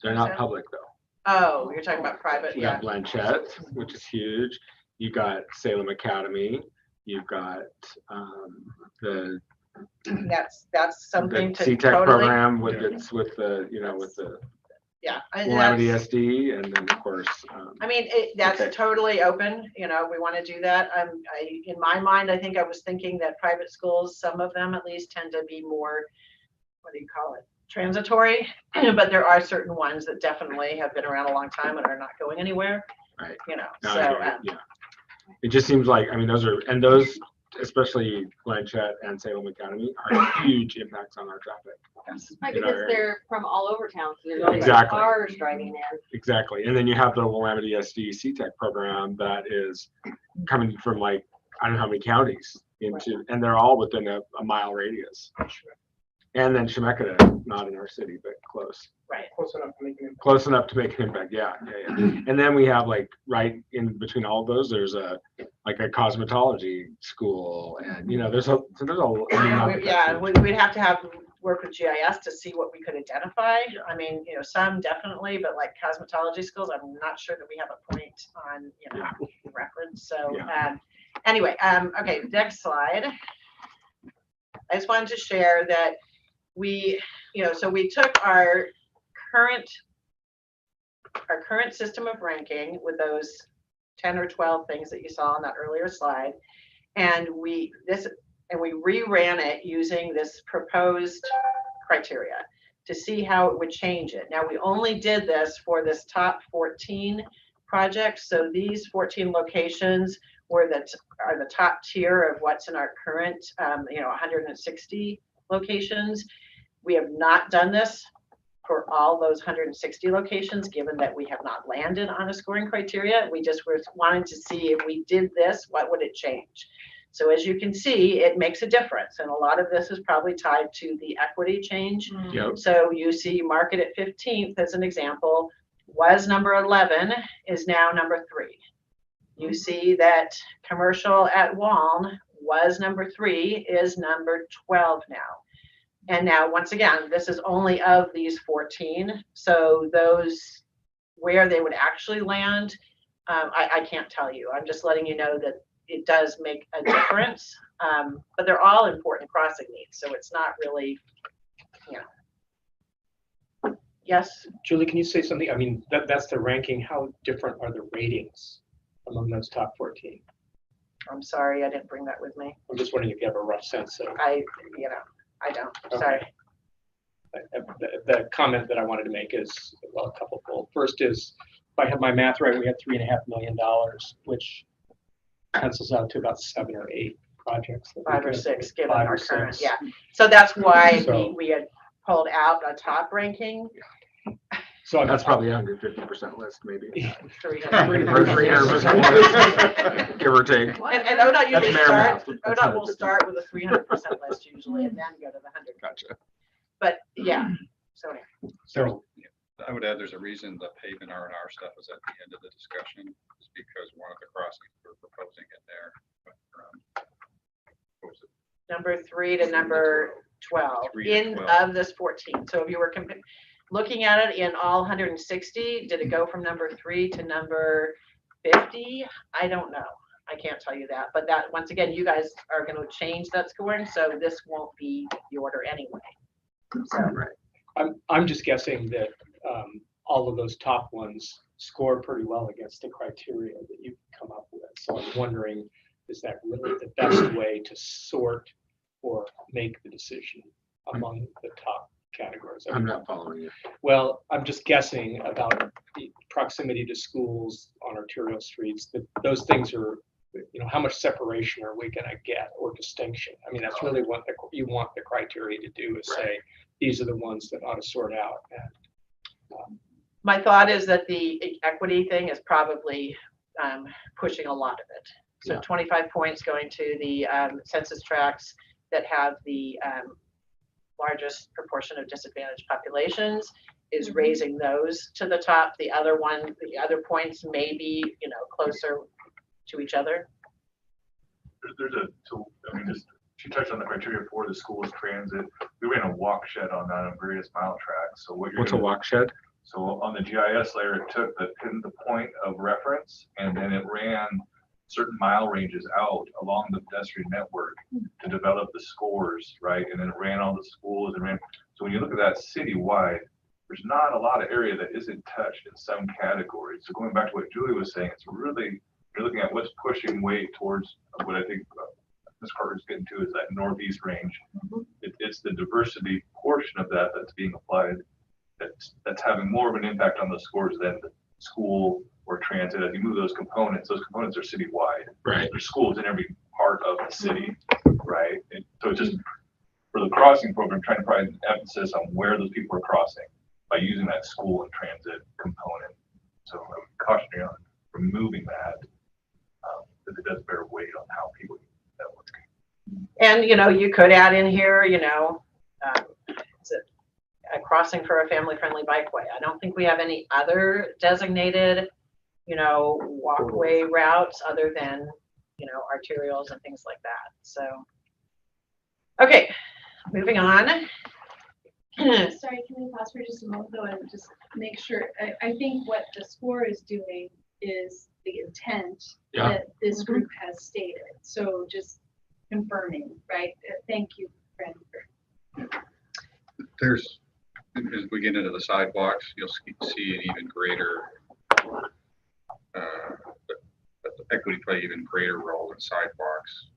They're not public though. Oh, you're talking about private, You yeah. got Blanchette, which is huge. You got Salem Academy. You've got That's something the to CTEC totally, program with with the yeah. and Willamette that's- SD, and then of course. I mean, that's Okay. totally open, you know, we want to do that. In my mind, I think I was thinking that private schools, some of them at least tend to be more, what do you call it? Transitory, but there are certain ones that definitely have been around a long time and are not going anywhere. Right. You know, No, I so, get it, yeah. It just seems like, I mean, those, especially Blanchette and Salem Academy, are huge impacts on our traffic. Right, In our because area. they're from all over town, so there's always Exactly. cars driving in. Exactly. And then you have the Willamette SD CTEC program that is coming from like, I don't know how many counties into, and they're all within a mile radius. And then Chemeketa, not in our city, but close. right. Close enough to make an impact. Close enough to make an impact, yeah. And then we have like, right in between all of those, there's a cosmetology school, and there's a, Yeah, we'd have to work with GIS to see what we could identify. Yeah. I mean, some definitely, but like cosmetology schools, I'm not sure that we have a point on, reference. So, Yeah. anyway, okay, next slide. I just wanted to share that we took our current system of ranking with those 10 or 12 things that you saw on that earlier slide, and we reran it using this proposed criteria to see how it would change it. Now, we only did this for this top 14 projects, so these 14 locations are the top tier of what's in our current 160 locations. We have not done this for all those 160 locations, given that we have not landed on a scoring criteria. We just were wanting to see if we did this, what would it change? So as you can see, it makes a difference. And a lot of this is probably tied to the equity change. Yep. So you see market at 15th as an example, was number 11, is now number 3. You see that commercial at Waln was number 3, is number 12 now. And now, once again, this is only of these 14. So those where they would actually land, I can't tell you. I'm just letting you know that it does make a difference. But they're all important crossing needs. So it's not really, Yes, Julie, can you say something? I mean, that's the ranking. How different are the ratings among those top 14? I'm sorry, I didn't bring that with me. I'm just wondering if you have a rough sense of I don't, Okay. sorry. the comment that I wanted to make is, well, a couple fold. First is, if I have my math right, we had $3.5 million, which pencils out to about 7 or 8 projects. that we 5 or could- 6, given 5 our or current, 6. yeah. So that's why So- we had pulled out a top ranking. So I'm, That's probably a 150% list, maybe. 300. 300%, give or take. And ODOT That's usually mayor start, math. ODOT will start with a 300% list usually and then go to the 100. Gotcha. But yeah, so anyway. so I would add, there's a reason the pavement R&R stuff is at the end of the discussion, is because one of the crossings we're proposing in there. What was it? Number 3 to number 12 3 to in 12. of this 14. So if you were looking at it in all 160, did it go from number 3 to number 50? I don't know. I can't tell you that. But that, once again, you guys are going to change that scoring, so this won't be the order anyway. So Right. I'm just guessing that all of those top ones score pretty well against the criteria that you've come up with. So I'm wondering, is that really the best way to sort or make the decision among the top categories? I'm not following you. Well, I'm just guessing about the proximity to schools on arterial streets, that those things are, how much separation are we gonna get or distinction? I mean, that's really what you want the criteria to do, is say, these are the ones that ought to sort out. And, my thought is that the equity thing is probably pushing a lot of it. So Yeah. 25 points going to the census tracts that have the largest proportion of disadvantaged populations is raising those to the top. The other points may be, closer to each other. She touched on the criteria for the school's transit. We ran a walk shed on that on various mile tracks. So What's a walk shed? So on the GIS layer, it took the point of reference and then it ran certain mile ranges out along the pedestrian network to develop the scores, right? And then it ran all the schools and ran. So when you look at that citywide, there's not a lot of area that isn't touched in some categories. So going back to what Julie was saying, it's really, you're looking at what's pushing weight towards what I think Ms. Carter's getting to is that northeast range. It's the diversity portion of that that's being applied that's having more of an impact on the scores than the school or transit. As you move those components are citywide. Right. There's schools in every part of the city, right? And so it's just for the crossing program, trying to provide an emphasis on where those people are crossing by using that school and transit component. So I would caution you on removing that, because it does bear weight on how people use that work. And, you could add in here, is it a crossing for a family-friendly bikeway? I don't think we have any other designated, walkway routes other than, arterials and things like that. So, okay, moving on. Sorry, can we pause for just a moment though and just make sure, I think what the score is doing is the intent Yeah. that this group has stated. So just confirming, right? Thank you, Fran. There's, as we get into the sidewalks, you'll see an even greater, equity play even greater role in sidewalks,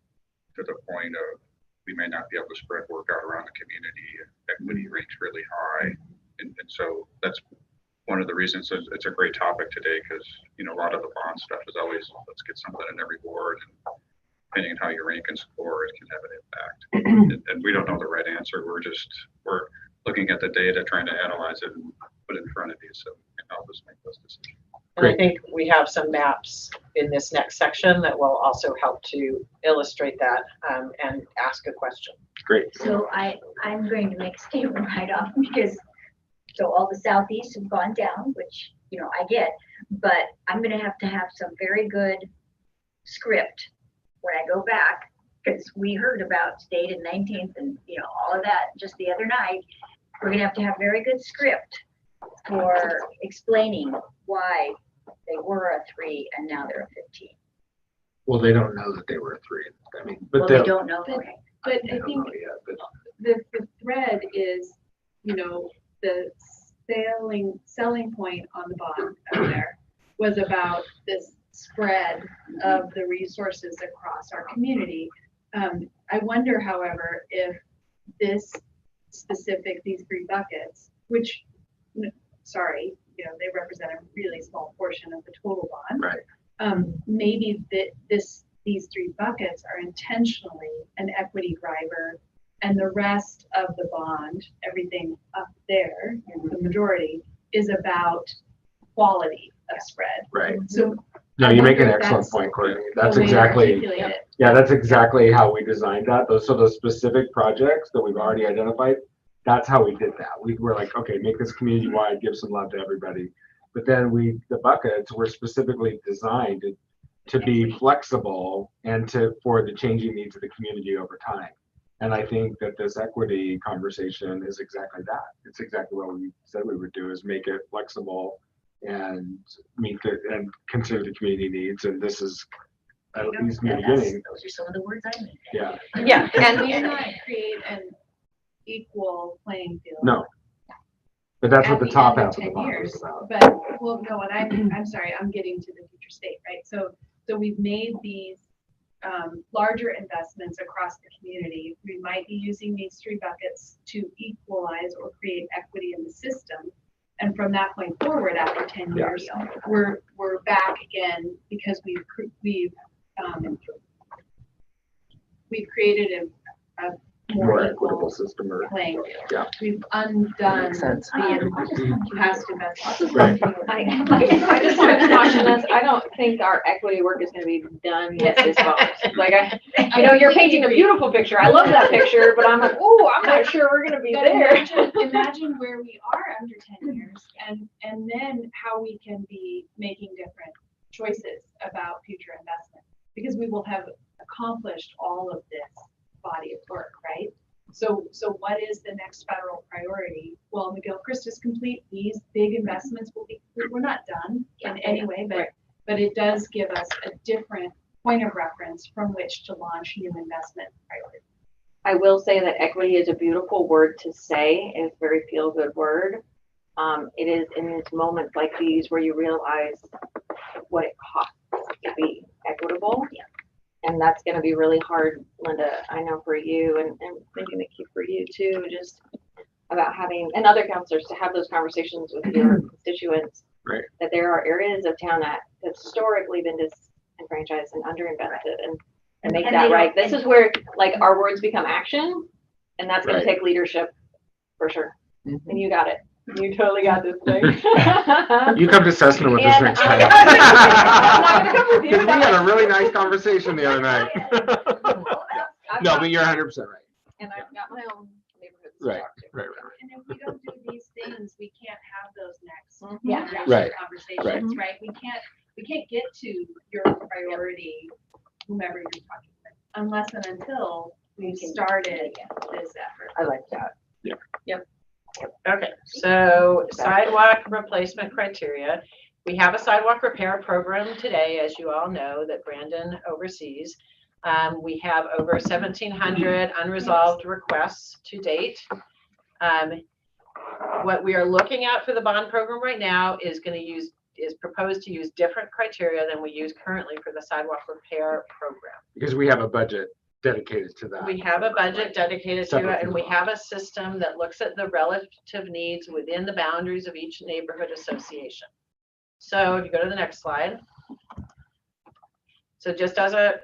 to the point of we may not be able to spread work out around the community. Equity ranks really high. And so that's one of the reasons it's a great topic today, because, a lot of the bond stuff is always, let's get something in every ward. And depending on how you rank and score, it can have an impact. And we don't know the right answer. We're looking at the data, trying to analyze it and put it in front of you so we can help us make those decisions. And I Great. think we have some maps in this next section that will also help to illustrate that and ask a question. Great. So I'm going to make a statement right off because, so all the southeast have gone down, which, I get, but I'm gonna have to have some very good script when I go back, because we heard about state and 19th and, all of that just the other night. We're gonna have to have very good script for explaining why they were a 3 and now they're a 15. Well, they don't know that they were a 3. I mean, Well, but they they'll. don't know, okay. But they I don't think know yet, but the thread is, the selling point on the bottom out there was about this spread of the resources across our community. I wonder, however, if these 3 buckets, which, sorry, they represent a really small portion of the total bond. Right. Maybe these 3 buckets are intentionally an equity driver, and the rest of the bond, everything up there, the majority, is about quality of spread. Right. So No, I you make an wonder if excellent that's point, Courtney. the That's way to exactly, articulate it. yeah, that's exactly how we designed that. Those specific projects that we've already identified, that's how we did that. We were like, okay, make this community-wide, give some love to everybody. But then the buckets were specifically designed to be flexible and for the changing needs of the community over time. And I think that this equity conversation is exactly that. It's exactly what we said we would do, is make it flexible and and consider the community needs. And this is at least in the beginning. Those are some of the words I made. Yeah. Yeah, And we and not create an equal playing field. No. But that's what at the top end half of the 10 bond years. is about. But, well, no, and I'm sorry, I'm getting to the future state, right? So we've made these larger investments across the community. We might be using these 3 buckets to equalize or create equity in the system. And from that point forward, after 10 years, we're back again because we've created a More more equitable equal system or, playing. yeah. We've undone Makes sense. the past investments. Right. I just want to caution us, I don't think our equity work is gonna be done with this bond. Like, I know you're painting a beautiful picture, I love that picture, but I'm like, oh, I'm not sure we're gonna be But there. imagine where we are under 10 years and then how we can be making different choices about future investment. Because we will have accomplished all of this body of work, right? So what is the next federal priority? Well, McGilchrist is complete. These big investments we're not done in any way, but it does give us a different point of reference from which to launch new investment priorities. I will say that equity is a beautiful word to say, and it's a very feel-good word. It is in these moments like these where you realize what it costs to be equitable. Yeah. And that's going to be really hard, Linda, I know for you, and maybe Nikki for you too, just about having, and other counselors, to have those conversations with your constituents. Right. That there are areas of town that have historically been disenfranchised and underinvested, and make that right. This is where, like, our words become action, and that's going to take leadership for sure. Mm-hmm. And you got it. You totally got this thing. You come to Cessna with us And next I'm time. not gonna come with you. Because we had a really nice conversation the other night. I've No, got- but you're 100% right. And I've got my own neighborhoods to Right, talk to. right. And if we don't do these things, we can't have those next Yeah. generation Right, conversations, right? We can't get to your priority, whomever you're talking with, unless and until we've started this effort. I like that. Okay, so sidewalk replacement criteria. We have a sidewalk repair program today, as you all know, that Brandon oversees. We have over 1,700 unresolved requests to date. What we are looking at for the bond program right now is proposed to use different criteria than we use currently for the sidewalk repair program. Because we have a budget dedicated to that. We have a budget dedicated to Separate it, and from we the have a system that looks at the relative needs within the boundaries of each neighborhood association. So if you go to the next slide. So just as a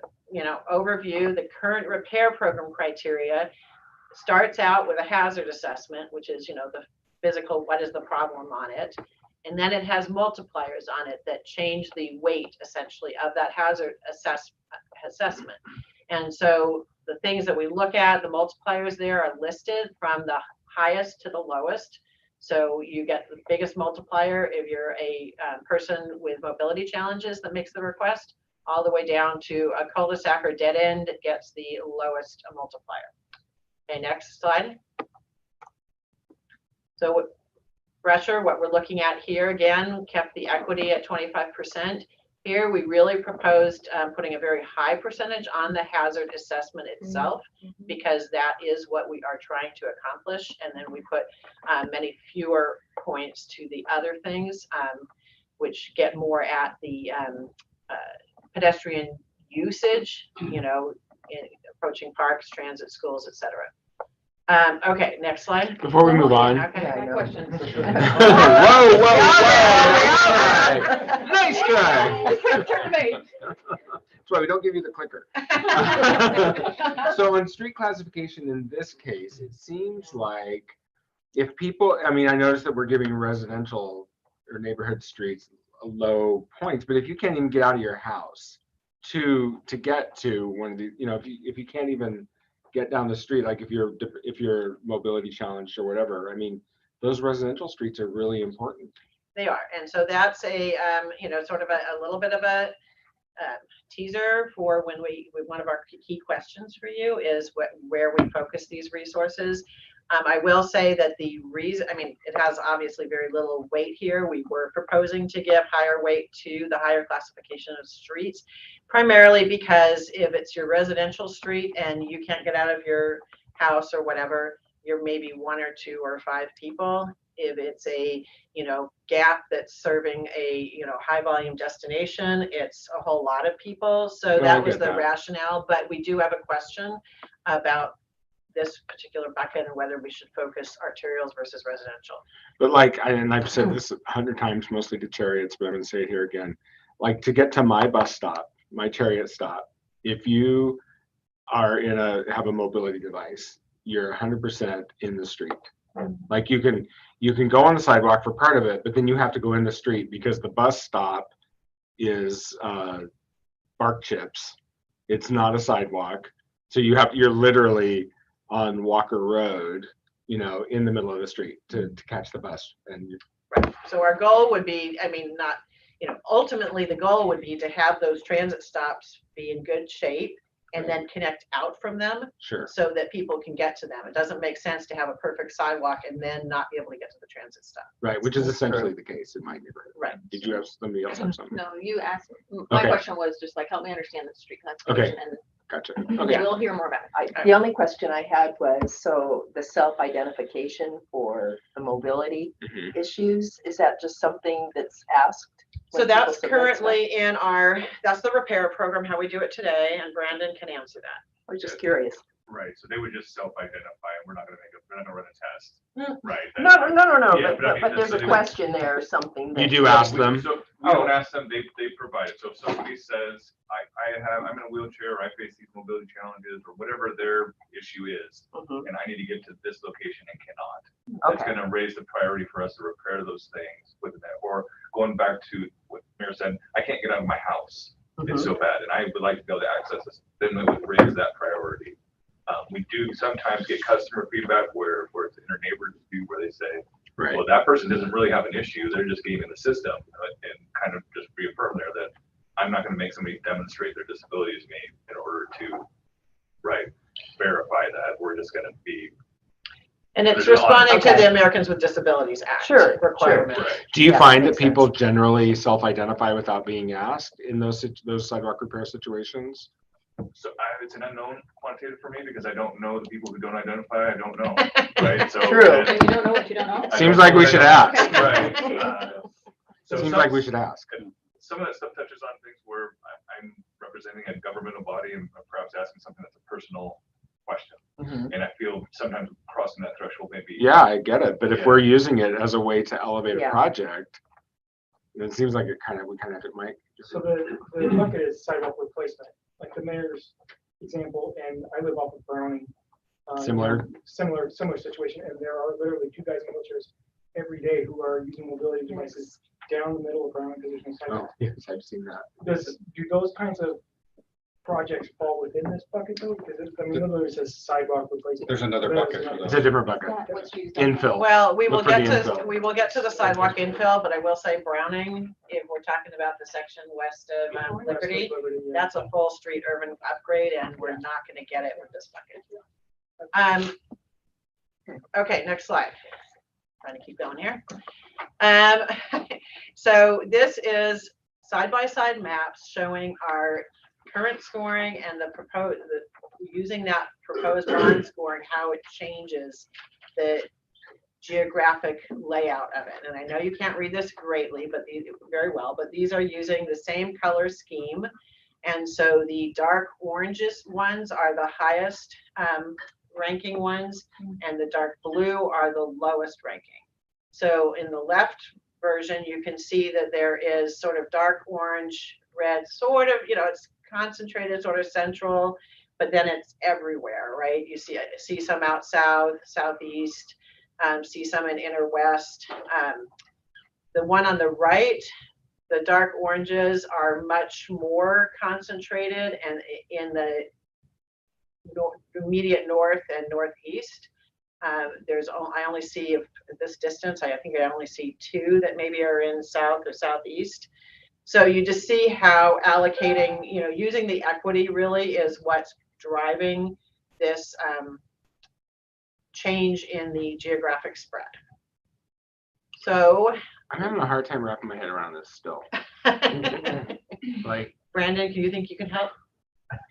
overview, the current repair program criteria starts out with a hazard assessment, which is, the physical, what is the problem on it. And then it has multipliers on it that change the weight essentially of that hazard assessment. And so the things that we look at, the multipliers there are listed from the highest to the lowest. So you get the biggest multiplier if you're a person with mobility challenges that makes the request, all the way down to a cul-de-sac or dead end gets the lowest multiplier. Okay, next slide. So pressure, what we're looking at here again, kept the equity at 25%. Here, we really proposed putting a very high percentage on the hazard assessment itself, because that is what we are trying to accomplish. And then we put many fewer points to the other things, which get more at the pedestrian usage, you know, in approaching parks, transit, schools, etc. Okay, next slide. Before we move on. Okay, Yeah, I my know. questions. Whoa, whoa, whoa. Nice try. That's why we don't give you the clicker. So in street classification in this case, it seems like if people, I mean, I noticed that we're giving residential or neighborhood streets low points, but if you can't even get out of your house to get to one of the, you know, if you can't even get down the street, like if you're mobility challenged or whatever, I mean, those residential streets are really important. They are, and so that's a you know, sort of a little bit of a teaser for when one of our key questions for you is where we focus these resources. I will say that the reason, I mean, it has obviously very little weight here. We were proposing to give higher weight to the higher classification of streets, primarily because if it's your residential street and you can't get out of your house or whatever, you're maybe 1 or 2 or 5 people. If it's a, you know, gap that's serving a, you know, high volume destination, it's a whole lot of people. So that was the rationale, but we do have a question about this particular bucket and whether we should focus arterials versus residential. But like, and I've said this 100 times, mostly to Chariots, but I'm gonna say it here again. Like to get to my bus stop, my Chariot stop, if you are have a mobility device, you're 100% in the street. Like you can go on the sidewalk for part of it, but then you have to go in the street because the bus stop is bark chips. It's not a sidewalk. So you're literally on Walker Road, you know, in the middle of the street to catch the bus. And right. So our goal would be, I mean, not, you know, ultimately the goal would be to have those transit stops be in good shape and then connect out from them. Sure. So that people can get to them. It doesn't make sense to have a perfect sidewalk and then not be able to get to the transit stop. Right, which is essentially the case in my neighborhood. Right. Did you have somebody else have something? No, you asked, my Okay. question was just like, help me understand the street classification and Gotcha. Okay. we'll hear more about it. The only question I had was, so the self-identification for the mobility Mhm. issues, is that just something that's asked? So when that's people submit currently in that's the repair program, how we do it today, and Brandon can answer that. stuff? I was just curious. Right, so they would just self-identify, and we're not gonna run a test, Hmm. right? No, Yeah, but I mean, but there's so a they- question there or something. You that- do ask them? So we don't ask them, they provide it. So if somebody says, I'm in a wheelchair, or I face these mobility challenges, or whatever their issue is, Mhm. and I need to get to this location and cannot, that's Okay. gonna raise the priority for us to repair those things within that. Or going back to what Mayor said, I can't get out of my house. It's so bad, and I would like to be able to access this, then it would raise that priority. We do sometimes get customer feedback where it's in our neighborhood view where they say, Right. well, that person doesn't really have an issue. They're just getting in the system, and kind of just reaffirm there that I'm not going to make somebody demonstrate their disability to me in order to, verify that. We're just going to be. And it's There's a lot. responding to Okay. the Americans with Disabilities Act Sure, requirement. Right. Do you Yeah, find that that makes people generally self-identify without being asked in those sidewalk repair situations? So it's an unknown quantitative for me because I don't know the people who don't identify. I don't know, right? So True. and But you don't know what you don't know? I Seems don't like know we what I should don't ask. know. Right. So Seems some- like we should ask. Some of that stuff touches on things where I'm representing a governmental body and perhaps asking something that's a personal question. Mhm. And I feel sometimes crossing that threshold may be. Yeah, I get it. But if Yeah. we're using it as a way to elevate a Yeah. project, then it seems like we kind of might. So the bucket is sidewalk replacement, like the mayor's example, and I live off of Browning. Similar? Similar situation, and there are literally 2 guys in wheelchairs every day who are using mobility devices down the middle of Browning because there's no Oh, sidewalk. yes, I've seen that. Do those kinds of projects fall within this bucket though? Because literally says sidewalk replacement. There's another There's bucket for another- It's a different bucket. What's used. Infill. Well, we will Look for get the to, infill. we will get to the sidewalk infill, but I will say Browning, if we're talking about the section west of Liberty, yeah. that's a full street urban upgrade and we're not gonna get it with this bucket. Okay, next slide. Trying to keep going here. So this is side-by-side maps showing our current scoring and using that proposed bond scoring, how it changes the geographic layout of it. And I know you can't read this greatly, but very well, but these are using the same color scheme. And so the dark oranges ones are the highest ranking ones, and the dark blue are the lowest ranking. So in the left version, you can see that there is sort of dark orange, red, sort of, it's concentrated, sort of central, but then it's everywhere, right? You see some out south, southeast, see some in inner west. The one on the right, the dark oranges are much more concentrated and in the immediate north and northeast. I only see at this distance, I think I only see 2 that maybe are in south or southeast. So you just see how allocating, using the equity really is what's driving this change in the geographic spread. So I'm having a hard time wrapping my head around this still. Like, Brandon, do you think you can help?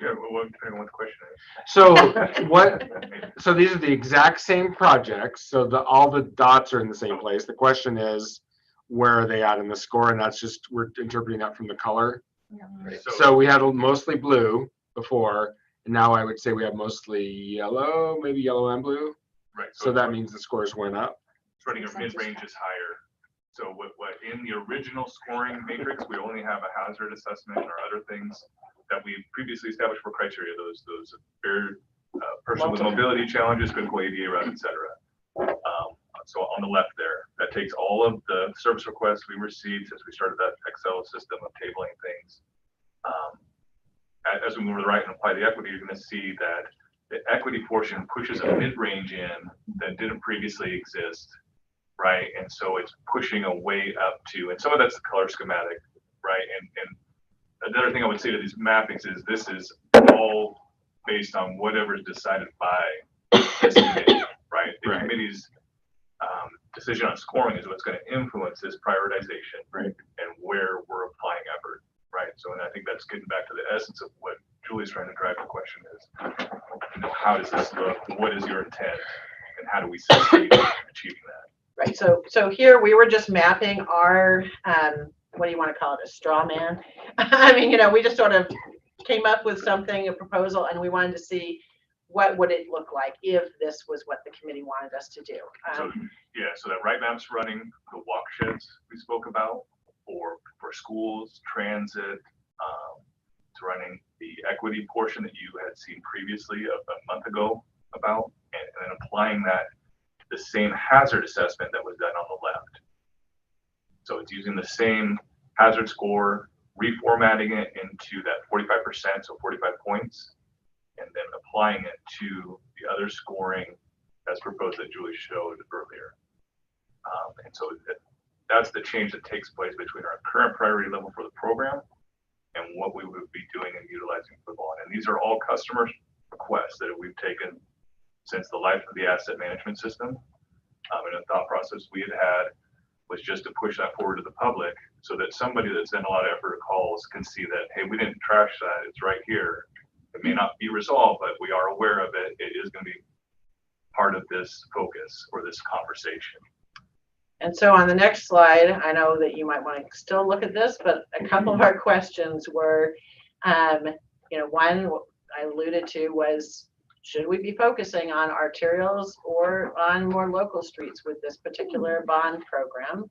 Yeah, well, depending on what the question is. so so these are the exact same projects. So all the dots are in the same place. The question is, where are they at in the score? And that's just, we're interpreting that from the color. Right. So we had mostly blue before, and now I would say we have mostly yellow, maybe yellow and blue. Right. So that means the scores went up. It's running a mid-range is higher. So what in the original scoring matrix, we only have a hazard assessment or other things that we previously established for criteria. Those very person with mobility challenges, critical ADA route, etc. So on the left there, that takes all of the service requests we received since we started that Excel system of tabling things. As we move to the right and apply the equity, you're going to see that the equity portion pushes a mid-range in that didn't previously exist, right? And so it's pushing a way up to, and some of that's the color schematic, right? And another thing I would say to these mappings is this is all based on whatever is decided by this committee, right? The committee's decision on scoring is what's going to influence this prioritization, right? And where we're applying effort, right? So, and I think that's getting back to the essence of what Julie's trying to drive the question is, how does this look? What is your intent? And how do we succeed in achieving that? Right. So here we were just mapping our, what do you want to call it? A straw man. I mean, we just sort of came up with something, a proposal, and we wanted to see what would it look like if this was what the committee wanted us to do. So that right map's running the walk sheds we spoke about for schools, transit. It's running the equity portion that you had seen previously a month ago about, and then applying that to the same hazard assessment that was done on the left. So it's using the same hazard score, reformatting it into that 45%, so 45 points, and then applying it to the other scoring as proposed that Julie showed earlier. And so that's the change that takes place between our current priority level for the program and what we would be doing and utilizing for the bond. And these are all customer requests that we've taken since the life of the asset management system. And the thought process we had was just to push that forward to the public so that somebody that's done a lot of effort calls can see that, hey, we didn't trash that, it's right here. It may not be resolved, but we are aware of it. It is going to be part of this focus or this conversation. And so on the next slide, I know that you might want to still look at this, but a couple of our questions were, one I alluded to was, should we be focusing on arterials or on more local streets with this particular bond program?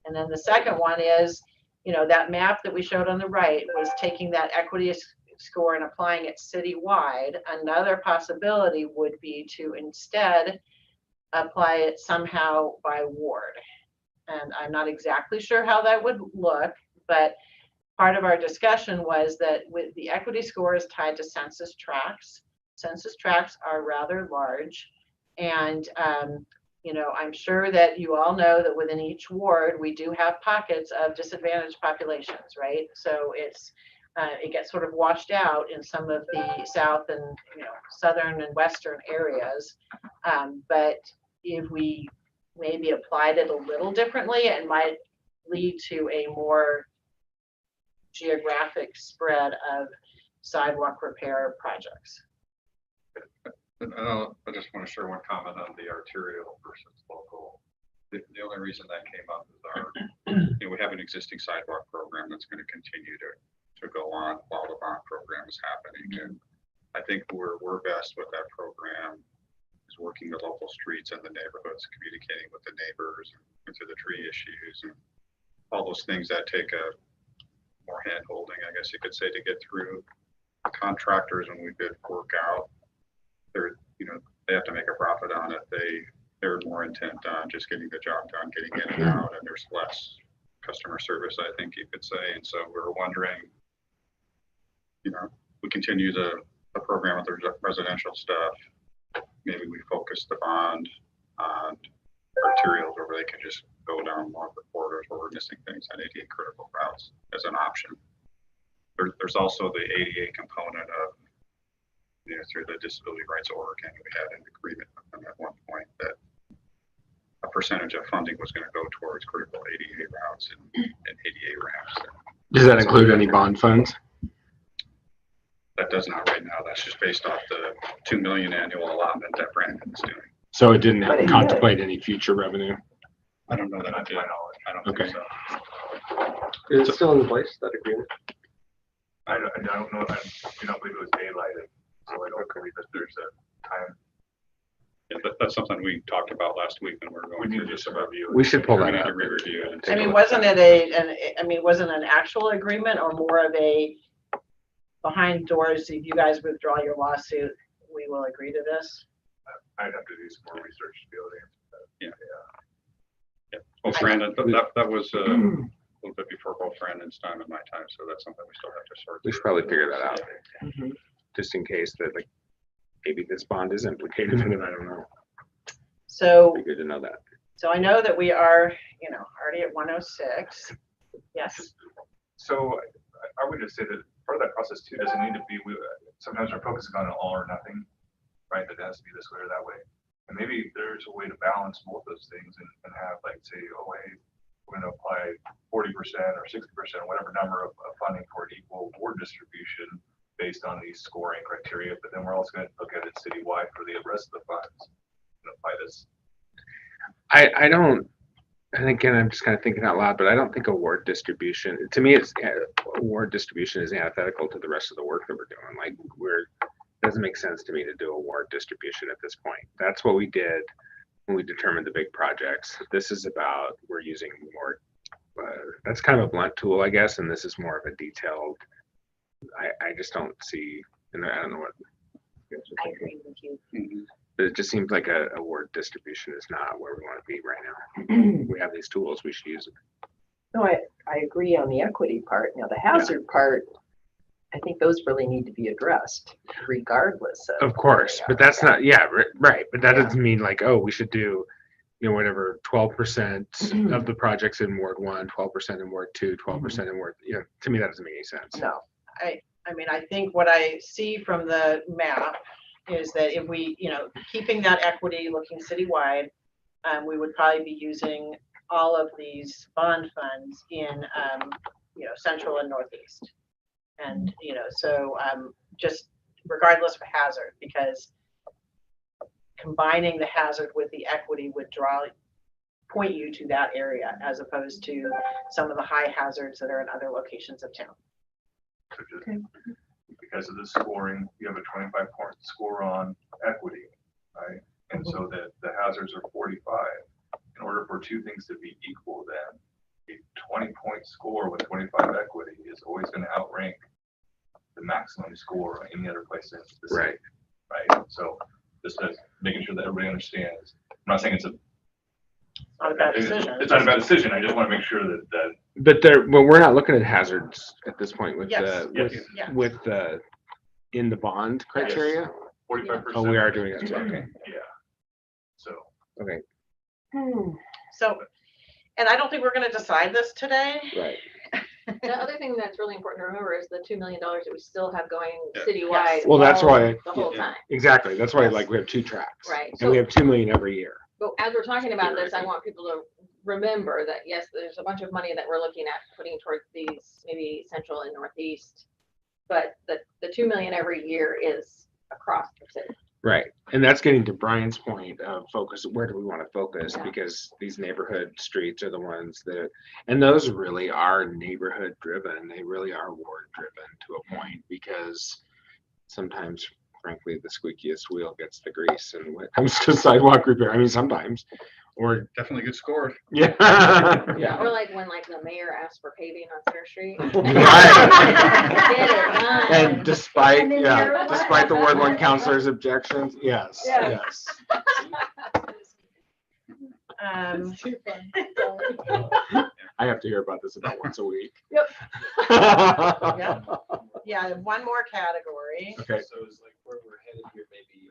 And then the second one is, that map that we showed on the right was taking that equity score and applying it citywide. Another possibility would be to instead apply it somehow by ward. And I'm not exactly sure how that would look, but part of our discussion was that with the equity score is tied to census tracts. Census tracts are rather large. And, I'm sure that you all know that within each ward, we do have pockets of disadvantaged populations, right? So it gets sort of washed out in some of the south and southern and western areas. But if we maybe applied it a little differently, it might lead to a more geographic spread of sidewalk repair projects. And I just want to share one comment on the arterial versus local. The only reason that came up is we have an existing sidewalk program that's going to continue to go on while the bond program is happening. And I think we're best with that program is working the local streets and the neighborhoods, communicating with the neighbors and through the tree issues and all those things that take a more hand holding, I guess you could say, to get through. Contractors, when we bid work out, they have to make a profit on it. They're more intent on just getting the job done, getting in and out, and there's less customer service, I think you could say. And so we're wondering, we continue the program with the residential stuff. Maybe we focus the bond on arterials where they can just go down more of the corridors where we're missing things on 88 critical routes as an option. There's also the 88 component of, through the Disability Rights Oregon, we had an agreement with them at one point that a percentage of funding was going to go towards critical ADA routes and ADA ramps. Does that include any bond funds? That does not right now. That's just based off the $2 million annual allotment that Brandon is doing. So it didn't But it contemplate any future revenue? I don't know that I Not to did. my knowledge. I don't Okay. think so. Is it still in place, that agreement? I don't know, I do not believe it was daylighted, so I don't believe that there's a time. Yeah, that's something we talked about last week when we were We going need through to this. just review it. We should pull We that need out. to re-review it and I take a mean, look. wasn't it wasn't an actual agreement or more of a behind doors, if you guys withdraw your lawsuit, we will agree to this? I'd have to do some more research to be able to answer that. Yeah. Well, Brandon, that was a little bit before both Brandon's time and my time, so that's something we still have to sort through. We should probably figure that out, just in case that maybe this bond is implicated in it. I don't know. So, Be good to know that. so I know that we are, already at 1:06. Yes. So I would just say that part of that process too doesn't need to be, sometimes we're focusing on an all or nothing, right? That it has to be this way or that way. And maybe there's a way to balance both those things and have say, oh, hey, we're going to apply 40% or 60%, whatever number of funding for an equal award distribution based on these scoring criteria. But then we're also going to look at it citywide for the rest of the funds and apply this. I don't, and again, I'm just kind of thinking out loud, but I don't think award distribution, to me, award distribution is antithetical to the rest of the work that we're doing. It doesn't make sense to me to do award distribution at this point. That's what we did when we determined the big projects. This is about, we're using more, that's kind of a blunt tool, I guess, and this is more of a detailed, I just don't see, and I don't know what. I agree with you. But it just seems like a award distribution is not where we want to be right now. We have these tools, we should use it. No, I agree on the equity part. Now, the hazard part, I think those really need to be addressed regardless of. Of course, but that's not, right. But that doesn't mean we should do, whatever, 12% of the projects in Ward 1, 12% in Ward 2, 12% in Ward, to me, that doesn't make any sense. No. I think what I see from the map is that if we, keeping that equity looking citywide, we would probably be using all of these bond funds in, central and northeast. And, so just regardless of hazard, because combining the hazard with the equity would point you to that area as opposed to some of the high hazards that are in other locations of town. So just because of the scoring, you have a 25-point score on equity, right? And so that the hazards are 45. In order for two things to be equal, then a 20-point score with 25 equity is always going to outrank the maximum score on any other place in the city. Right. Right. So just making sure that everybody understands. I'm not saying it's Not a bad decision. It's not a bad decision. I just want to make sure that But we're not looking at hazards at this point with Yes. with the in the bond criteria. 45%. Oh, we are doing it. Okay. Yeah. So. Okay. So, and I don't think we're going to decide this today. Right. The other thing that's really important to remember is the $2 million that we still have going Yeah. citywide. Well, that's all why- The whole time. Exactly. That's why we have 2 tracks. Right. And we have $2 million every year. But as we're talking about this, I want people to remember that, yes, there's a bunch of money that we're looking at putting towards these, maybe central and northeast. But the 2 million every year is across the city. Right. And that's getting to Brian's point of focus. Where do we want to focus? Yeah. Because these neighborhood streets are the ones that, and those really are neighborhood driven. They really are ward driven to a point, because sometimes, frankly, the squeakiest wheel gets the grease. And when it comes to sidewalk repair, I mean, sometimes, or Definitely get scored. yeah. Yeah, or like when the mayor asked for paving on Center Street. Right. Get it done. And despite, And then yeah, there- despite the Ward 1 counselor's objections, yes, Yeah. yes. I have to hear about this about once a week. Yep. Yeah, one more category. Okay. So it's like where we're headed here, maybe,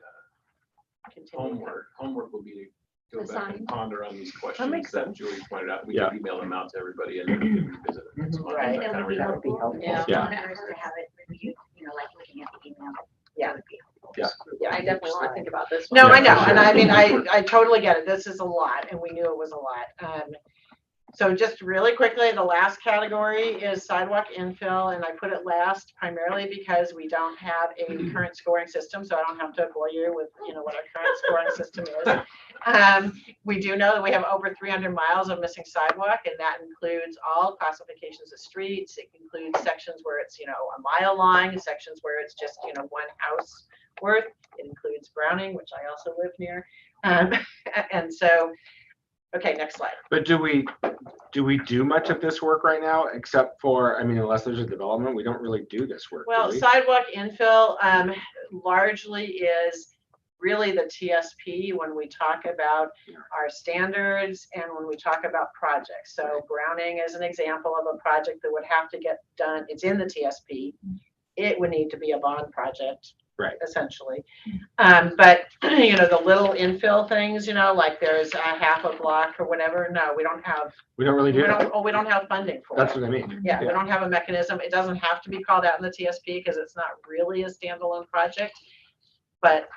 Continue. homework will be to go back Assign. and ponder on these questions makes that Julie pointed out. We Yeah. can email them out to everybody and then we can revisit it next month. Right. That kind of That would be report. helpful. Yeah. Yeah. For us to have it reviewed, like looking at the email. Yeah. That would be helpful. Yeah. I definitely want to think about this. No, one. I know, and I mean, I totally get it. This is a lot, and we knew it was a lot. So just really quickly, the last category is sidewalk infill, and I put it last primarily because we don't have a current scoring system, so I don't have to bore you with, what our current scoring system is. We do know that we have over 300 miles of missing sidewalk, and that includes all classifications of streets. It includes sections where it's, a mile long, sections where it's just, one house worth. It includes Browning, which I also live near. And so, okay, next slide. But do we do much of this work right now, except for, I mean, unless there's a development, we don't really do this work. Well, do we? sidewalk infill largely is really the TSP when we talk about our standards and when we talk about projects. So Browning is an example of a project that would have to get done. It's in the TSP. It would need to be a bond project. Right. Essentially. But the little infill things, like there's a half a block or whatever. No, we don't really do that. we don't have funding for That's it. what I mean. Yeah, we don't have a mechanism. It doesn't have to be called out in the TSP because it's not really a standalone project. But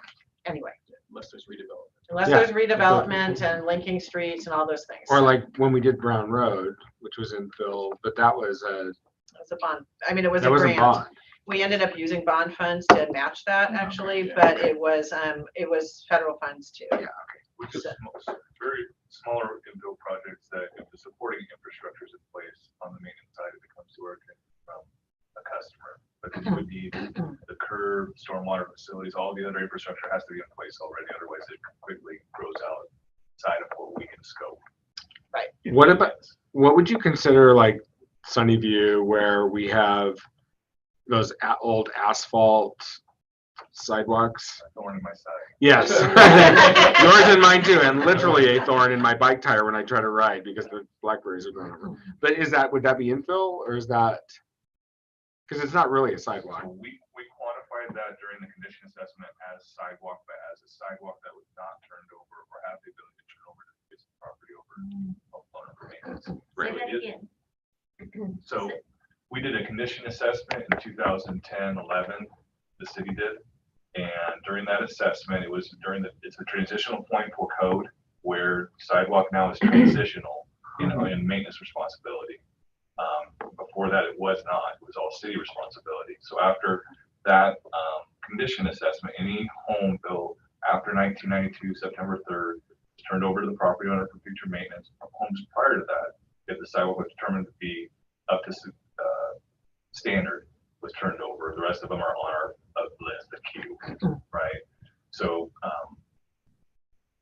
anyway, Unless there's redevelopment. unless Yeah. there's redevelopment and linking streets and all those things. Or like when we did Brown Road, which was infill, but that was It's a bond. I mean, it was that a was a grant. bond. We ended up using bond funds to match that actually, but it was federal funds too. Yeah. Which is very smaller infill projects that if the supporting infrastructure is in place on the maintenance side, it becomes work from a customer. Because you would need the curb, stormwater facilities, all the other infrastructure has to be in place already. Otherwise, it quickly grows outside of what we can scope. Right. What would you consider like Sunnyview, where we have those old asphalt sidewalks? A thorn in my side. Yes. Yours and mine too, and literally a thorn in my bike tire when I try to ride because the blackberries are going over. But would that be infill, or is that, because it's not really a sidewalk? So we quantified that during the condition assessment as sidewalk, but as a sidewalk that was not turned over or have the ability to turn over to the property over owner for maintenance. Say that again. So we did a condition assessment in 2010, 11, the city did. And during that assessment, it's a transitional point for code where sidewalk now is transitional, in maintenance responsibility. Before that, it was not, it was all city responsibility. So after that condition assessment, any home built after 1992, September 3rd, is turned over to the property owner for future maintenance. Homes prior to that, if the sidewalk was determined to be up to standard, was turned over. The rest of them are on our list, the queue, right? So,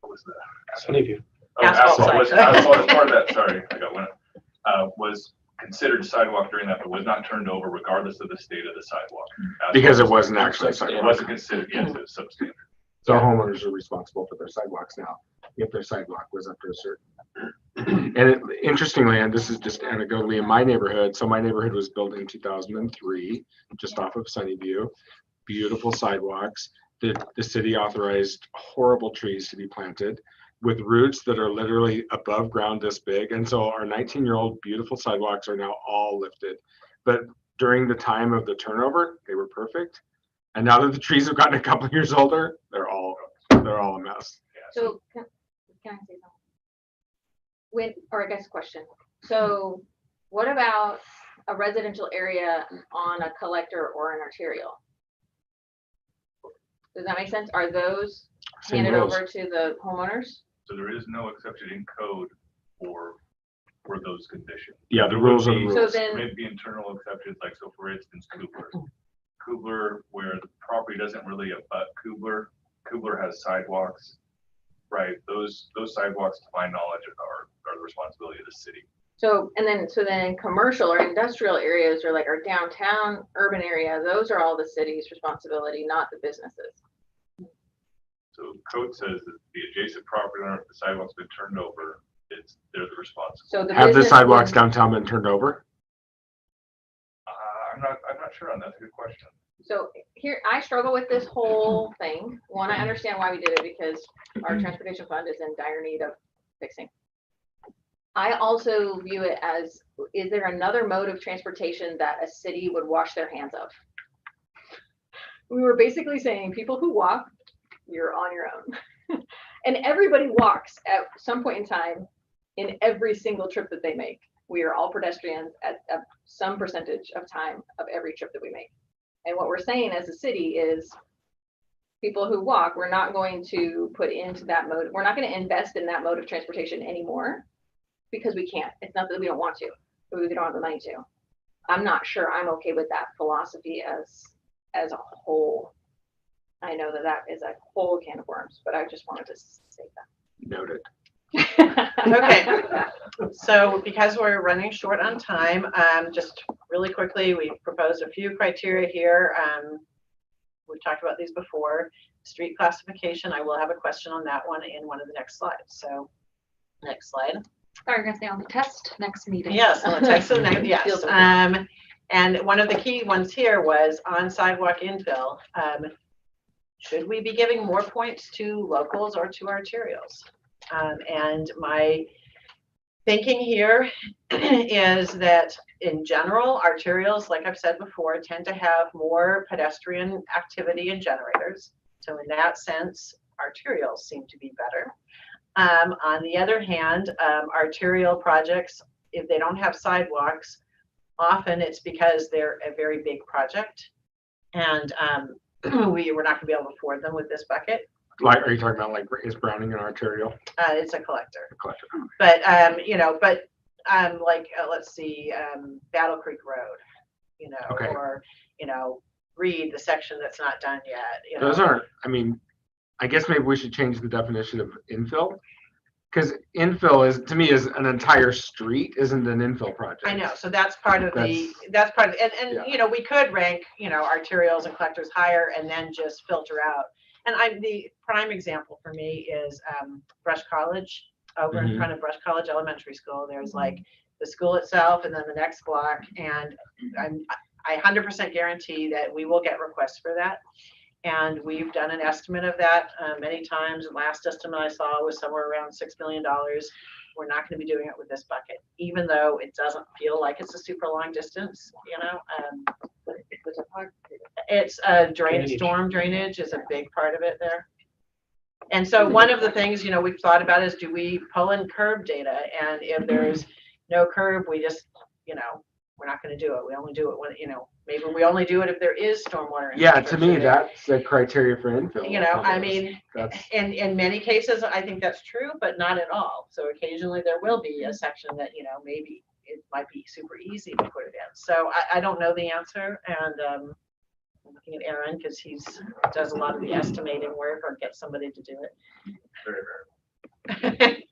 what was that? Sunnyview. Oh, Asphalt asphalt was side. part of that, sorry, I got one. Was considered sidewalk during that, but was not turned over regardless of the state of the sidewalk. Because it wasn't actually a sidewalk. It wasn't considered, yes, it was substandard. So homeowners are responsible for their sidewalks now, if their sidewalk was up to a certain. And interestingly, and this is just anecdotally in my neighborhood, so my neighborhood was built in 2003, just off of Sunnyview. Beautiful sidewalks. The city authorized horrible trees to be planted with roots that are literally above ground this big. And so our 19-year-old beautiful sidewalks are now all lifted. But during the time of the turnover, they were perfect. And now that the trees have gotten a couple of years older, they're all a mess. So can I say something? or I guess question. So what about a residential area on a collector or an arterial? Does that make sense? Are those Same handed rules. over to the homeowners? So there is no exception in code for those conditions. Yeah, the There would rules are the be- rules. So then- Maybe internal exceptions, like, so for instance, Kubler, where the property doesn't really abut Kubler has sidewalks, right? Those sidewalks, to my knowledge, are the responsibility of the city. So then commercial or industrial areas or like our downtown urban area, those are all the city's responsibility, not the businesses. So code says that the adjacent property owner, if the sidewalk's been turned over, they're the responsible. So the Have the business sidewalks would- downtown been turned over? I'm not sure on that. That's a good question. So here, I struggle with this whole thing. One, I understand why we did it because our transportation fund is in dire need of fixing. I also view it as, is there another mode of transportation that a city would wash their hands of? We were basically saying people who walk, you're on your own. And everybody walks at some point in time in every single trip that they make. We are all pedestrians at some percentage of time of every trip that we make. And what we're saying as a city is people who walk, we're not going to put into that mode. We're not going to invest in that mode of transportation anymore because we can't. It's not that we don't want to, but we don't have the money to. I'm not sure I'm okay with that philosophy as a whole. I know that is a whole can of worms, but I just wanted to say that. Noted. Okay. So because we're running short on time, just really quickly, we proposed a few criteria here. We've talked about these before. Street classification, I will have a question on that one in one of the next slides. So next slide. Are you gonna say on the test next meeting? Yes, on the text of the next, yes. Feels okay. And one of the key ones here was on sidewalk infill. Should we be giving more points to locals or to arterials? And my thinking here is that in general, arterials, like I've said before, tend to have more pedestrian activity and generators. So in that sense, arterials seem to be better. On the other hand, arterial projects, if they don't have sidewalks, often it's because they're a very big project. And we're not gonna be able to afford them with this bucket. Like, are you talking about like, is Browning an arterial? It's a collector. Collector. But, let's see, Battle Creek Road, Okay. or, Reed, the section that's not done yet. Those aren't, I mean, I guess maybe we should change the definition of infill. Because infill is, to me, is an entire street isn't an infill project. I know, so that's part of and Yeah. we could rank, arterials and collectors higher and then just filter out. And the prime example for me is Brush College, over in front of Brush College Elementary School. There's like the school itself and then the next block. And I 100% guarantee that we will get requests for that. And we've done an estimate of that many times. The last estimate I saw was somewhere around $6 million. We're not going to be doing it with this bucket, even though it doesn't feel like it's a super long distance, It's Drainage. storm drainage is a big part of it there. And so one of the things, we've thought about is, do we pull in curb data? And if there's no curb, we just, we're not going to do it. We only do it when, maybe we only do it if there is stormwater. Yeah, to me, infrastructure there. that's the criteria for infill. That's, In many cases, I think that's true, but not at all. So occasionally there will be a section that, maybe it might be super easy to put it in. So I don't know the answer. And I'm looking at Aaron because does a lot of the estimating work or gets somebody to do it. Very, very.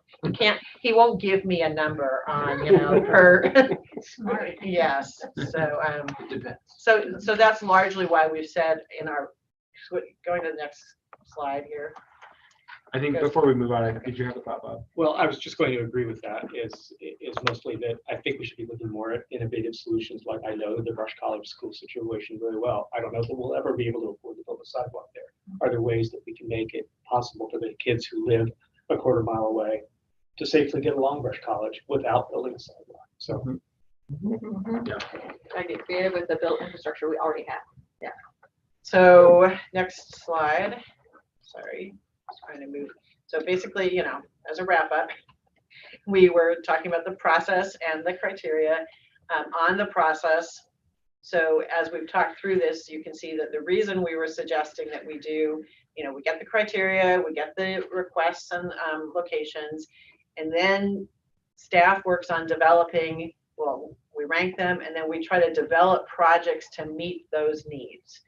He won't give me a number on, per. Smart. Yes. So that's largely why we've said going to the next slide here. I think before we move on, did you have a thought, Bob? Well, I was just going to agree with that, is mostly that I think we should be looking more at innovative solutions. Like, I know the Brush College school situation very well. I don't know that we'll ever be able to afford to build a sidewalk there. Are there ways that we can make it possible for the kids who live a quarter mile away to safely get along Brush College without building a sidewalk? So I get creative with the built infrastructure we already have. Yeah. So next slide. Sorry, just trying to move. So basically, as a wrap up, we were talking about the process and the criteria on the process. So as we've talked through this, you can see that the reason we were suggesting that we do, we get the criteria, we get the requests and locations, and then staff works on developing, well, we rank them, and then we try to develop projects to meet those needs.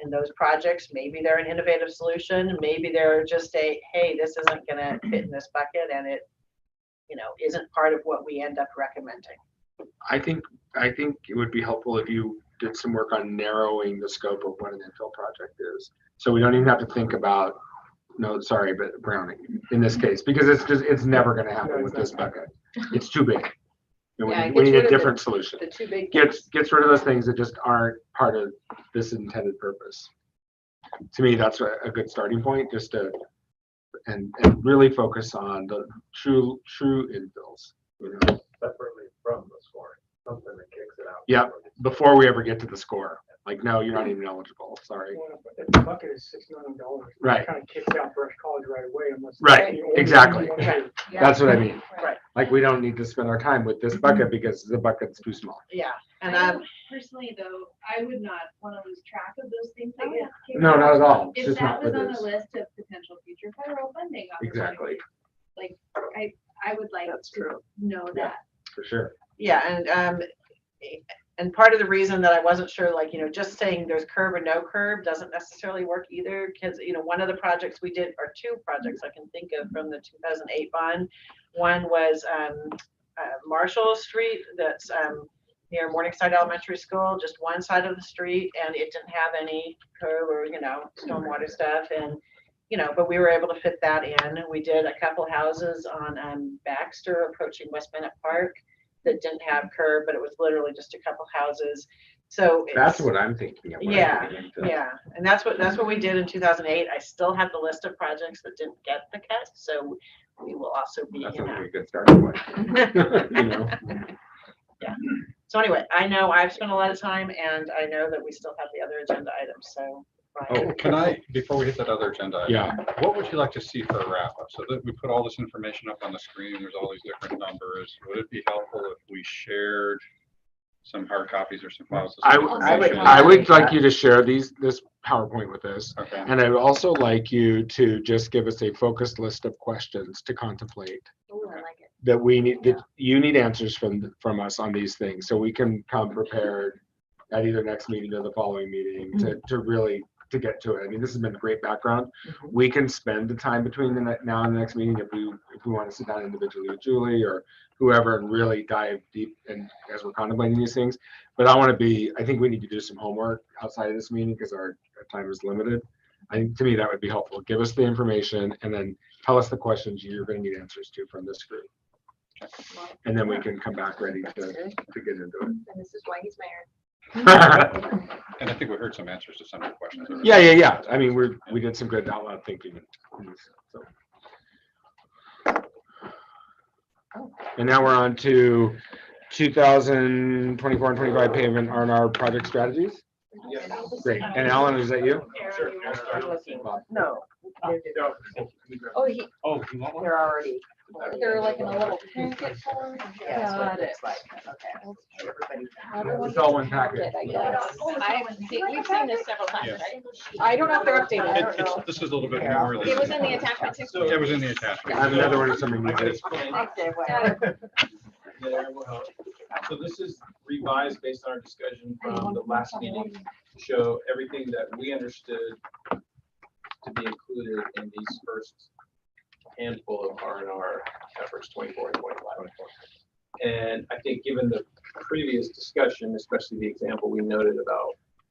And those projects, maybe they're an innovative solution, maybe they're just hey, this isn't gonna fit in this bucket, and it, isn't part of what we end up recommending. I think it would be helpful if you did some work on narrowing the scope of what an infill project is. So we don't even have to think about, no, sorry, but Browning in this case, because it's never going to happen with this bucket. It's too big. We need a different solution. The two big Gets rid of those things that just aren't part of this intended purpose. To me, that's a good starting point, just to and really focus on the true infills. Separately from the scoring, something that kicks it out. Yep, before we ever get to the score. Like, no, you're not even eligible, sorry. Well, if the bucket is $6 million, Right. it kind of kicks out Brush College right away unless. Right, the only exactly. thing you wanna do. That's what I mean. Right. Like, we don't need to spend our time with this bucket because the bucket's too small. Yeah, and I don't- personally though, I would not want to lose track of those things that get kicked No, out. not at all. It's If just that not was for on the this. list of potential future federal funding Exactly, opportunities, like, I would like That's to true. know Yeah. that. for sure. yeah, and part of the reason that I wasn't sure, just saying there's curb or no curb doesn't necessarily work either, because, one of the projects we did, or two projects I can think of from the 2008 bond. One was Marshall Street, that's near Morningside Elementary School, just one side of the street, and it didn't have any curb or, stormwater stuff, and, but we were able to fit that in. We did a couple houses on Baxter approaching West Bennett Park that didn't have curb, but it was literally just a couple houses. So That's what I'm thinking of. when I Yeah, think of- yeah, and that's what we did in 2008. I still have the list of projects that didn't get the cut, so we will also be That in sounds like that. a good starting point. You know? Yeah. So anyway, I know I've spent a lot of time, and I know that we still have the other agenda items. So. Brian. Oh, can I, before we hit that other agenda item, Yeah. what would you like to see for a wrap up? So that we put all this information up on the screen, there's all these different numbers. Would it be helpful if we shared some hard copies or some files? of some information? I would like you to share this PowerPoint with us. Okay. And I would also like you to just give us a focused list of questions to contemplate Ooh, I like it. that we need, that you need answers from us on these things, so we can come prepared at either next meeting or the following meeting to really to get to it. I mean, this has been a great background. We can spend the time between now and the next meeting if we want to sit down individually with Julie or whoever and really dive deep and as we're contemplating these things. But I think we need to do some homework outside of this meeting because our time is limited. I think to me that would be helpful. Give us the information and then tell us the questions you're going to need answers to from this group. And then we can come back ready to get into it. And this is why he's mayor. And I think we heard some answers to some of the questions. already. Yeah. I mean, we did some good out loud thinking. So. And now we're on to 2024 and 25 pavement R&R project strategies. Great. And Alan, is that you? Sure. No, Oh, you want one? they're already. they're like in a little packet form. That's what Got it it. looks like. Okay. Everybody. It's all one package. I guess. We've seen this several times, Yes. right? I don't know if they're updated. This is a little bit more. It was in the attachment too. It was in the attachment. I have another one if somebody I needs can it. explain. Okay, Well, so this is revised based on our discussion from the last meeting to show everything that we understood to be included in these first handful of R&R efforts, 24 and 25. And I think given the previous discussion, especially the example we noted about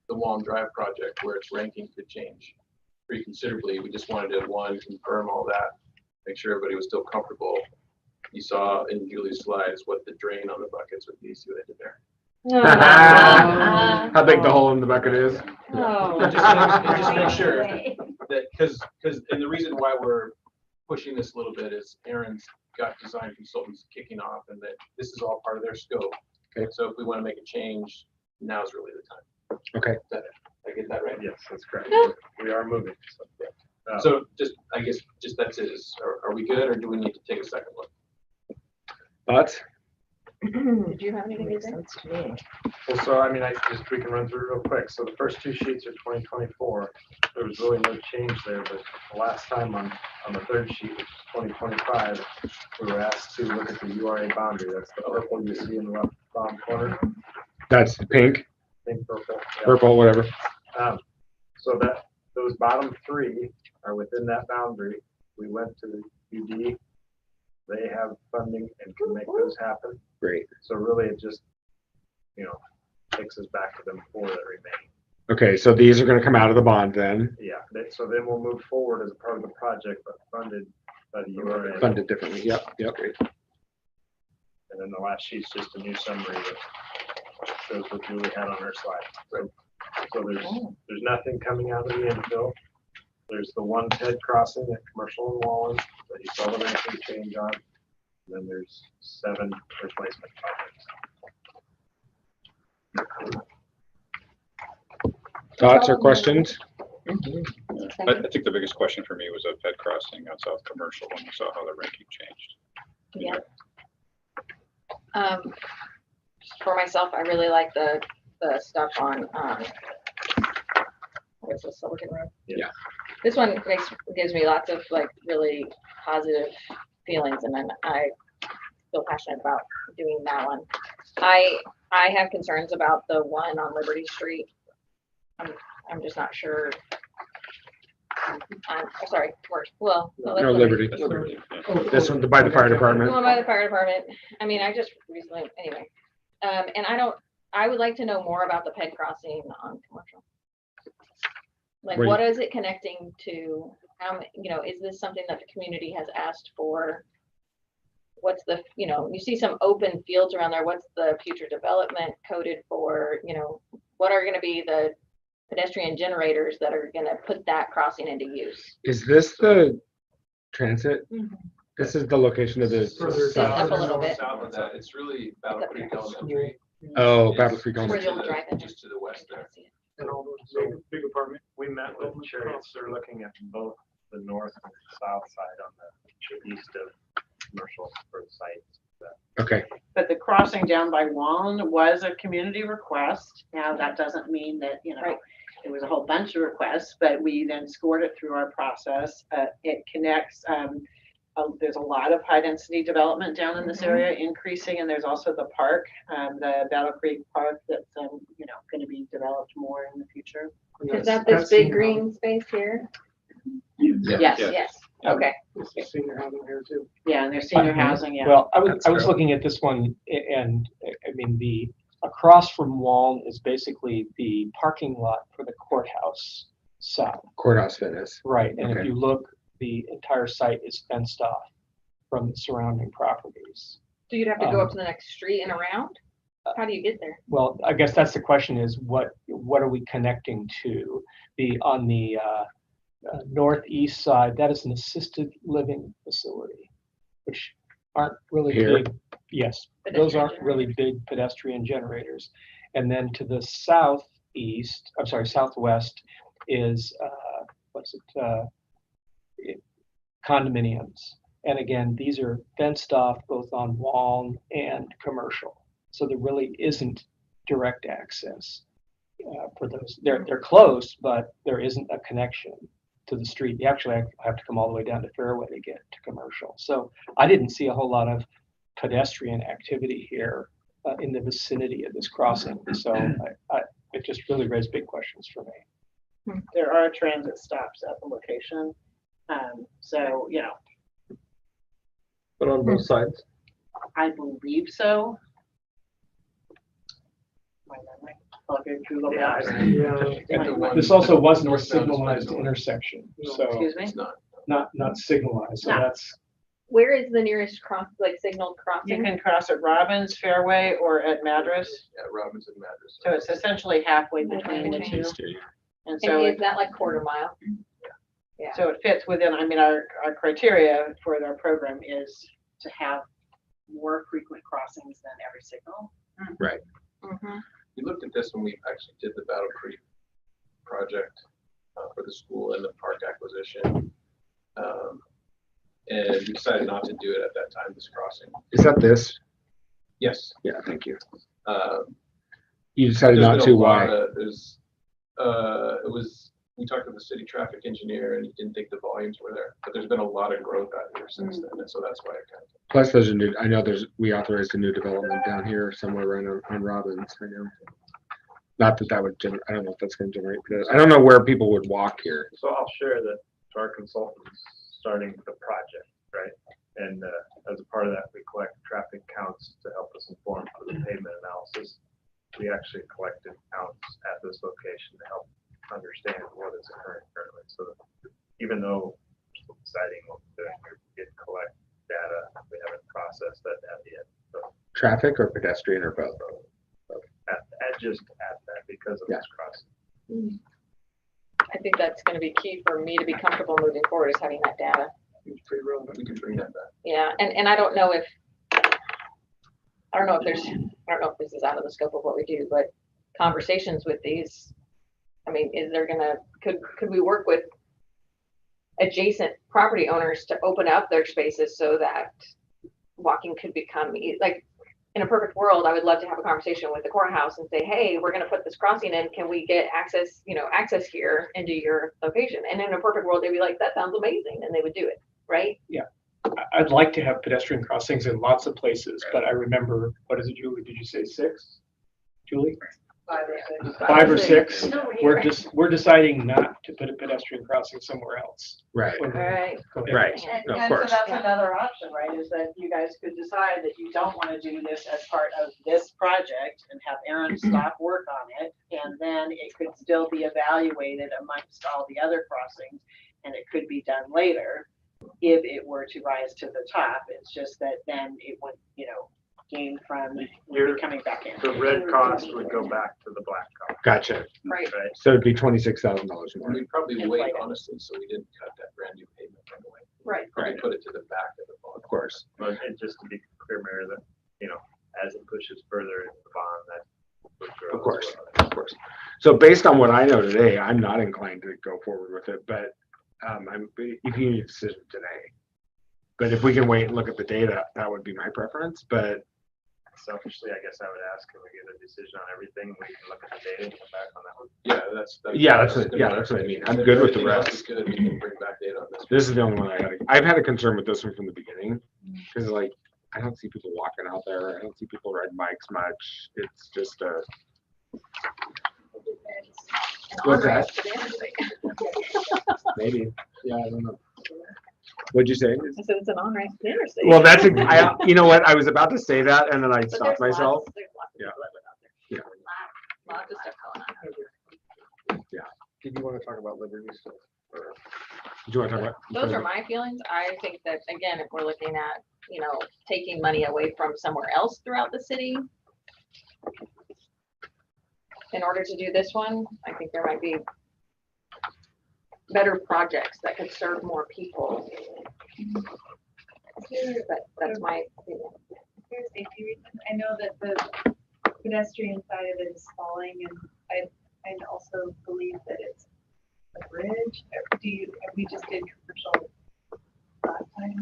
the Walm Drive project where its ranking could change pretty considerably, we just wanted to, one, confirm all that, make sure everybody was still comfortable. You saw in Julie's slides what the drain on the buckets would be, see what they did there. How big the hole in the bucket is. And just make sure that, because, and the reason why we're pushing this a little bit is Aaron's got design consultants kicking off and that this is all part of their scope. Okay. So if we want to make a change, now is really the time. Okay. Did I get that right? Yes, that's correct. We are moving. So just, I guess, just that's it. Are we good or do we need to take a second look? Thoughts? Did you have anything to Makes say? sense to me. Well, so I mean, we can run through real quick. So the first two sheets are 2024. There was really no change there, but the last time on the third sheet, which is 2025, we were asked to look at the URA boundary. That's the purple you see in the left bottom corner. That's pink, Think purple. Yeah. purple, whatever. So that those bottom three are within that boundary. We went to the UD. They have funding and can make those happen. Great. So really, it just, takes us back to them four that remain. Okay, so these are gonna come out of the bond then, Yeah, so then we'll move forward as a part of the project, but funded by the URA. funded differently. Yep, yep. And then the last sheet's just a new summary that shows what Julie had on her slide. So there's nothing coming out of the infill. There's the one TED crossing at Commercial and Wallen that you saw the ranking change on. And then there's 7 replacement projects. Thoughts or questions? I think the biggest question for me was a Fed crossing on South Commercial when we saw how the ranking changed. Yeah. For myself, I really like the stuff on, what's this, Silicon Road? Yeah. This one gives me lots of like really positive feelings, and then I feel passionate about doing that one. I have concerns about the one on Liberty Street. I'm just not sure. I'm sorry, well. No, Liberty. This one by the fire department. The one by the fire department. I mean, I just recently, anyway. And I would like to know more about the ped crossing on Commercial. Like, Wait. what is it connecting to? How, is this something that the community has asked for? What's the, you see some open fields around there. What's the future development coded for? What are going to be the pedestrian generators that are going to put that crossing into use? Is this the transit? Mhm. This is the location of the. Further Up a little bit. South of that, it's really Battle Creek Elementary. Oh, It's Battle Creek Where Elementary. the old drive-in. Just to the west there. And all those big apartment. We met with Chariots. They're looking at both the north and south side on the east of Commercial for the site. Okay, But the crossing down by Wallen was a community request. Now, that doesn't mean that, Right. it was a whole bunch of requests, but we then scored it through our process. It connects, there's a lot of high density development down in this area increasing, and there's also the park, the Battle Creek Park that's, going to be developed more in the future. Is that this big green space here? Yes, Yes. Okay. This is senior housing here too. yeah, and there's senior housing, yeah. Well, I That's was true. looking at this one and I mean, across from Wallen is basically the parking lot for the courthouse south. Courthouse Fitness. Right, and if Okay. you look, the entire site is fenced off from the surrounding properties. So you'd have to go up to the next street and around? How do you get there? Well, I guess that's the question is what are we connecting to? On the northeast side, that is an assisted living facility, which aren't really Here? big. Yes, those Pedestrian aren't really big pedestrian generators. And then to the southwest is, condominiums. And again, these are fenced off both on Wallen and Commercial. So there really isn't direct access for those. They're close, but there isn't a connection to the street. You actually have to come all the way down to Fairway to get to Commercial. So I didn't see a whole lot of pedestrian activity here in the vicinity of this crossing. So it just really raised big questions for me. There are transit stops at the location. So, But on both sides. I believe so. My memory. I'll go Google Maps. Yeah. This also wasn't a signalized intersection, so Excuse me? not signalized. So No. that's Where is the nearest signaled You crossing? can cross at Robbins, Fairway, or at Madras. Yeah, Robinson Madras. So it's essentially halfway between the two. And And so, is that like quarter mile? Yeah. so it fits within, our criteria for our program is to have more frequent crossings than every signal. Mhm. We looked at this when we actually did the Battle Creek project for the school and the park acquisition. And we decided not to do it at that time, this crossing. Is that this? Yes. Yeah, thank you. Um, You decided there's not been a to, lot why? of- we talked to the city traffic engineer and he didn't think the volumes were there, but there's been a lot of growth out here since then, and so that's why I kind of. Plus there's a new, I know we authorized a new development down here somewhere around on Robbins. I know. Not that that would generate, I don't know if that's gonna generate, I don't know where people would walk here. So I'll share that our consultants starting the project, right? And as a part of that, we collect traffic counts to help us inform for the pavement analysis. We actually collected counts at this location to help understand what is occurring currently. So that even though we're still deciding what we're doing, we did collect data. We haven't processed that data yet. So Traffic or pedestrian or both? just at that because of this crossing. I think that's gonna be key for me to be comfortable moving forward, is having that data. It's pretty relevant. We can bring that back. Yeah, and I don't know if, I don't know if this is out of the scope of what we do, but conversations with these, I mean, is there gonna, could we work with adjacent property owners to open up their spaces so that walking could become, like, in a perfect world, I would love to have a conversation with the courthouse and say, hey, we're gonna put this crossing in, can we get access, access here into your location? And in a perfect world, they'd be like, that sounds amazing, and they would do it, right? I'd like to have pedestrian crossings in lots of places, but I remember, what is it, Julie? Did you say 6? Julie? 5 or 6. 5 or 6. No, We're deciding not to put a pedestrian crossing somewhere else. Right, When- Right. Go ahead. right, And, of and so course. that's another option, right, is that you guys could decide that you don't want to do this as part of this project and have Aaron stop work on it, and then it could still be evaluated amongst all the other crossings, and it could be done later if it were to rise to the top. It's just that then it would, gain from coming back in. The red cost would go back to the black cost, Gotcha. Right. right? So it'd be $26,000 more. We'd probably Just wait, like- honestly, so we didn't cut that brand new pavement right away. Right. Probably put it to the back of the bond. Of course. But and just to be clear, Mayor, that, as it pushes further into the bond, that would grow. Of course, of course. So based on what I know today, I'm not inclined to go forward with it, but you can make a decision today. But if we can wait and look at the data, that would be my preference, but Selfishly, I guess I would ask, can we get a decision on everything? We can look at the data and come back on that one. Yeah, that's that's what I mean. I'm good with the Everything else rest. is good. We can bring back data on this. This is the only one I've had a concern with this one from the beginning. Cause like, I don't see people walking out there. I don't see people riding bikes much. It's just What's that? Maybe, yeah, I don't know. What'd you say? I said it's an on-ramp to the interstate. Well, you know what? I was about to say that and then I But stopped there's myself. lots of Yeah. people that live out there. Yeah. Lots of stuff going on. Did you want to talk about Liberty still? Or- Do you want to talk about? Those are my feelings. I think that, again, if we're looking at, taking money away from somewhere else throughout the city, in order to do this one, I think there might be better projects that could serve more people. But that's my opinion. For safety reasons, I know that the pedestrian side of it is falling, and I also believe that it's a bridge. We just did commercial last time?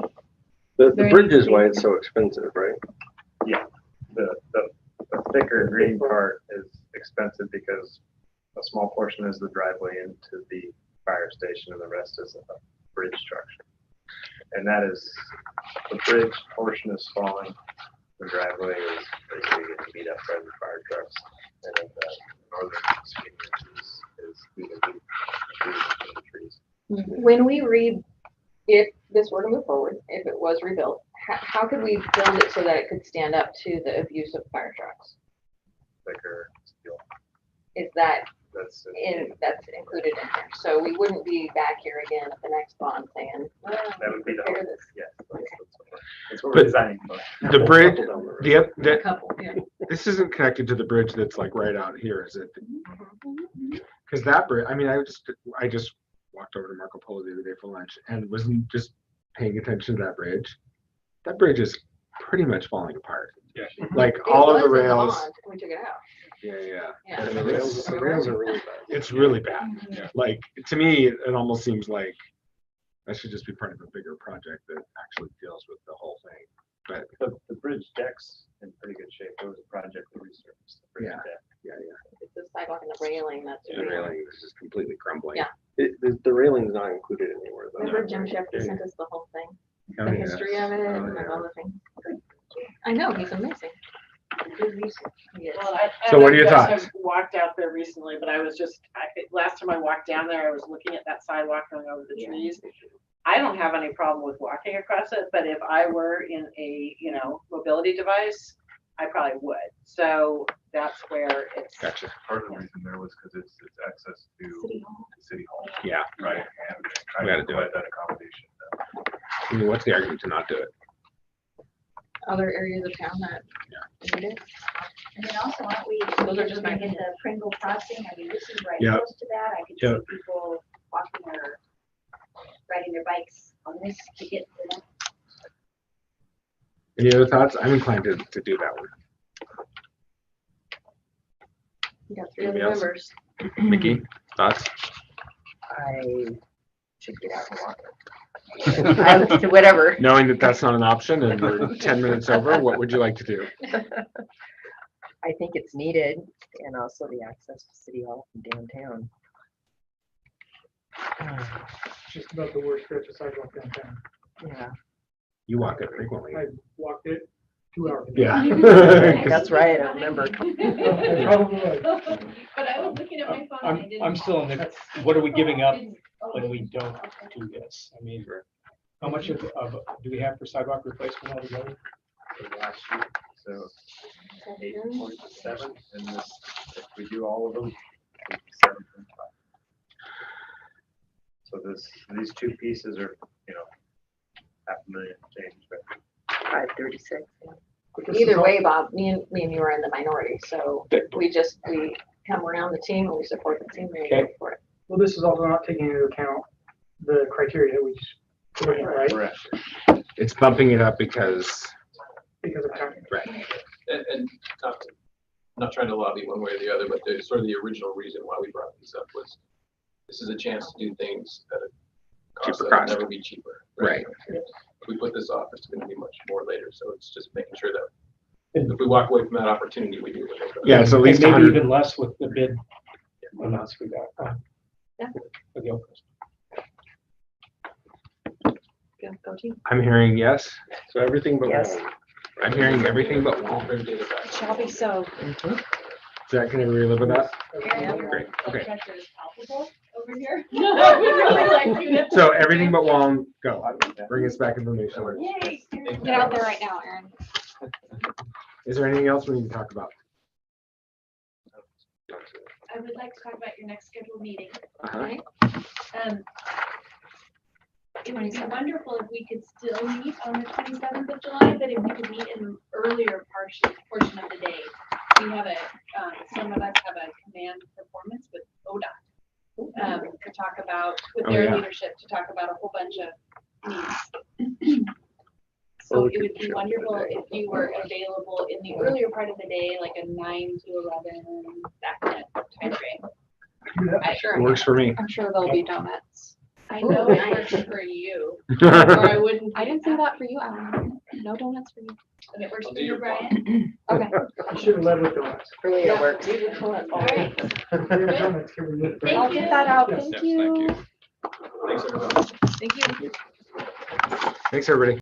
The There bridge needs is to why be- it's so expensive, right? Yeah, the thicker green part is expensive because a small portion is the driveway into the fire station and the rest is a bridge structure. And that is, the bridge portion is falling, the driveway is basically getting beat up by the fire trucks. And then the northern skinny is due to the trees. When we if this were to move forward, if it was rebuilt, how could we build it so that it could stand up to the abuse of fire trucks? Thicker steel, Is that that's. that's included in here? So we wouldn't be back here again at the next bond saying, well, That would be the, figure this. yeah, that's what But we're designing for. The bridge, A the, couple, yeah. this isn't connected to the bridge that's like right out here, is it? Cause that bridge, I mean, I just walked over to Marco Polo the other day for lunch and wasn't just paying attention to that bridge. That bridge is pretty much falling apart. Yeah. Like It all of was the in rails. bond, and we took it out. Yeah. Yeah. And the rails are really bad. It's really bad. Yeah. Like, to me, it almost seems like That should just be part of a bigger project that actually deals with the whole thing. But The bridge deck's in pretty good shape. There was a project to resurface the bridge Yeah. deck. yeah, It's the sidewalk and the railing that's. the railing is just completely crumbling. Yeah. The railing's not included anywhere though. Remember Jim Sheffield sent us the whole thing, Oh, the yeah. history of it and like all the things. I know, he's amazing. Good research. Yes. Well, So what are your I thoughts? have walked out there recently, but I was just, last time I walked down there, I was looking at that sidewalk going over the trees. I don't have any problem with walking across it, but if I were in a, mobility device, I probably would. So that's where it's. Gotcha. Part of the reason there was because it's access to City Hall, Yeah. right? And trying We to gotta do provide that accommodation. I mean, what's the argument to not do it? Other areas of town that need it. And then also, aren't we Those are just looking at the Pringle crossing? I mean, this is right Yeah. close to that. I could Yeah. see people walking or riding their bikes on this to get to that. Any other thoughts? I'm inclined to do that one. You got three other Anybody else? members. Mickey, thoughts? I should get out and walk. Whatever. Knowing that that's not an option and we're 10 minutes over, what would you like to do? I think it's needed, and also the access to City Hall from downtown. Just about the worst stretch of sidewalk downtown. Yeah, You walk it frequently. I walked it 2 hours ago. Yeah. that's right, I remember. Probably was. But I was looking at my phone and I didn't. I'm still in the, what are we giving up when we don't do this? I mean, how much of do we have for sidewalk replacement altogether? For last year. So 8.7, and this, if we do all of them, 7.5. So these two pieces are, $500,000 change, but 536. Either way, Bob, me and you are in the minority, so we come around the team and we support the team and we go for it. Well, this is also not taking into account the criteria that we just put in, right? correct. It's bumping it up because, Because of time. right. And not trying to lobby one way or the other, but the sort of the original reason why we brought this up was this is a chance to do things at a cost Cheaper that'll cost. never be cheaper. Right. If we put this off, it's going to be much more later. So it's just making sure that if we walk away from that opportunity, we do it. Yeah, it's at least And maybe 100. even less with the bid amounts we got. Yeah. For the Oakers. Go team. I'm hearing yes. So everything but Yes. one. I'm hearing everything but one. Bring data back. Shall be so. Jack, can everybody live with that? Yeah. Great, okay. Pressure is palpable over here. I would really like you to- So everything but one, go. Bring us back information. Yay. Get out there right now, Aaron. Is there anything else we need to talk about? I would like to talk about your next scheduled meeting. Uh-huh. It would be wonderful if we could still meet on the 27th of July, but if we could meet in earlier portion of the day. We have some of us have a command performance with ODOT to talk about, with Oh, their yeah. leadership, to talk about a whole bunch of needs. So it would be wonderful if you were available in the earlier part of the day, like a 9 to 11, that kind of time frame. I sure. It works for me. I'm sure there'll be donuts. I know it works for you, or I wouldn't. I didn't say that for you, Alan. No donuts for you. And it works I'll for do you, your Brian. Okay. You should have led with donuts. Earlier works. All right. Donuts, can we get- I'll get that out. Yes. Thank Yes, you. thank you. Thanks, everybody. Thank you. Thanks, everybody.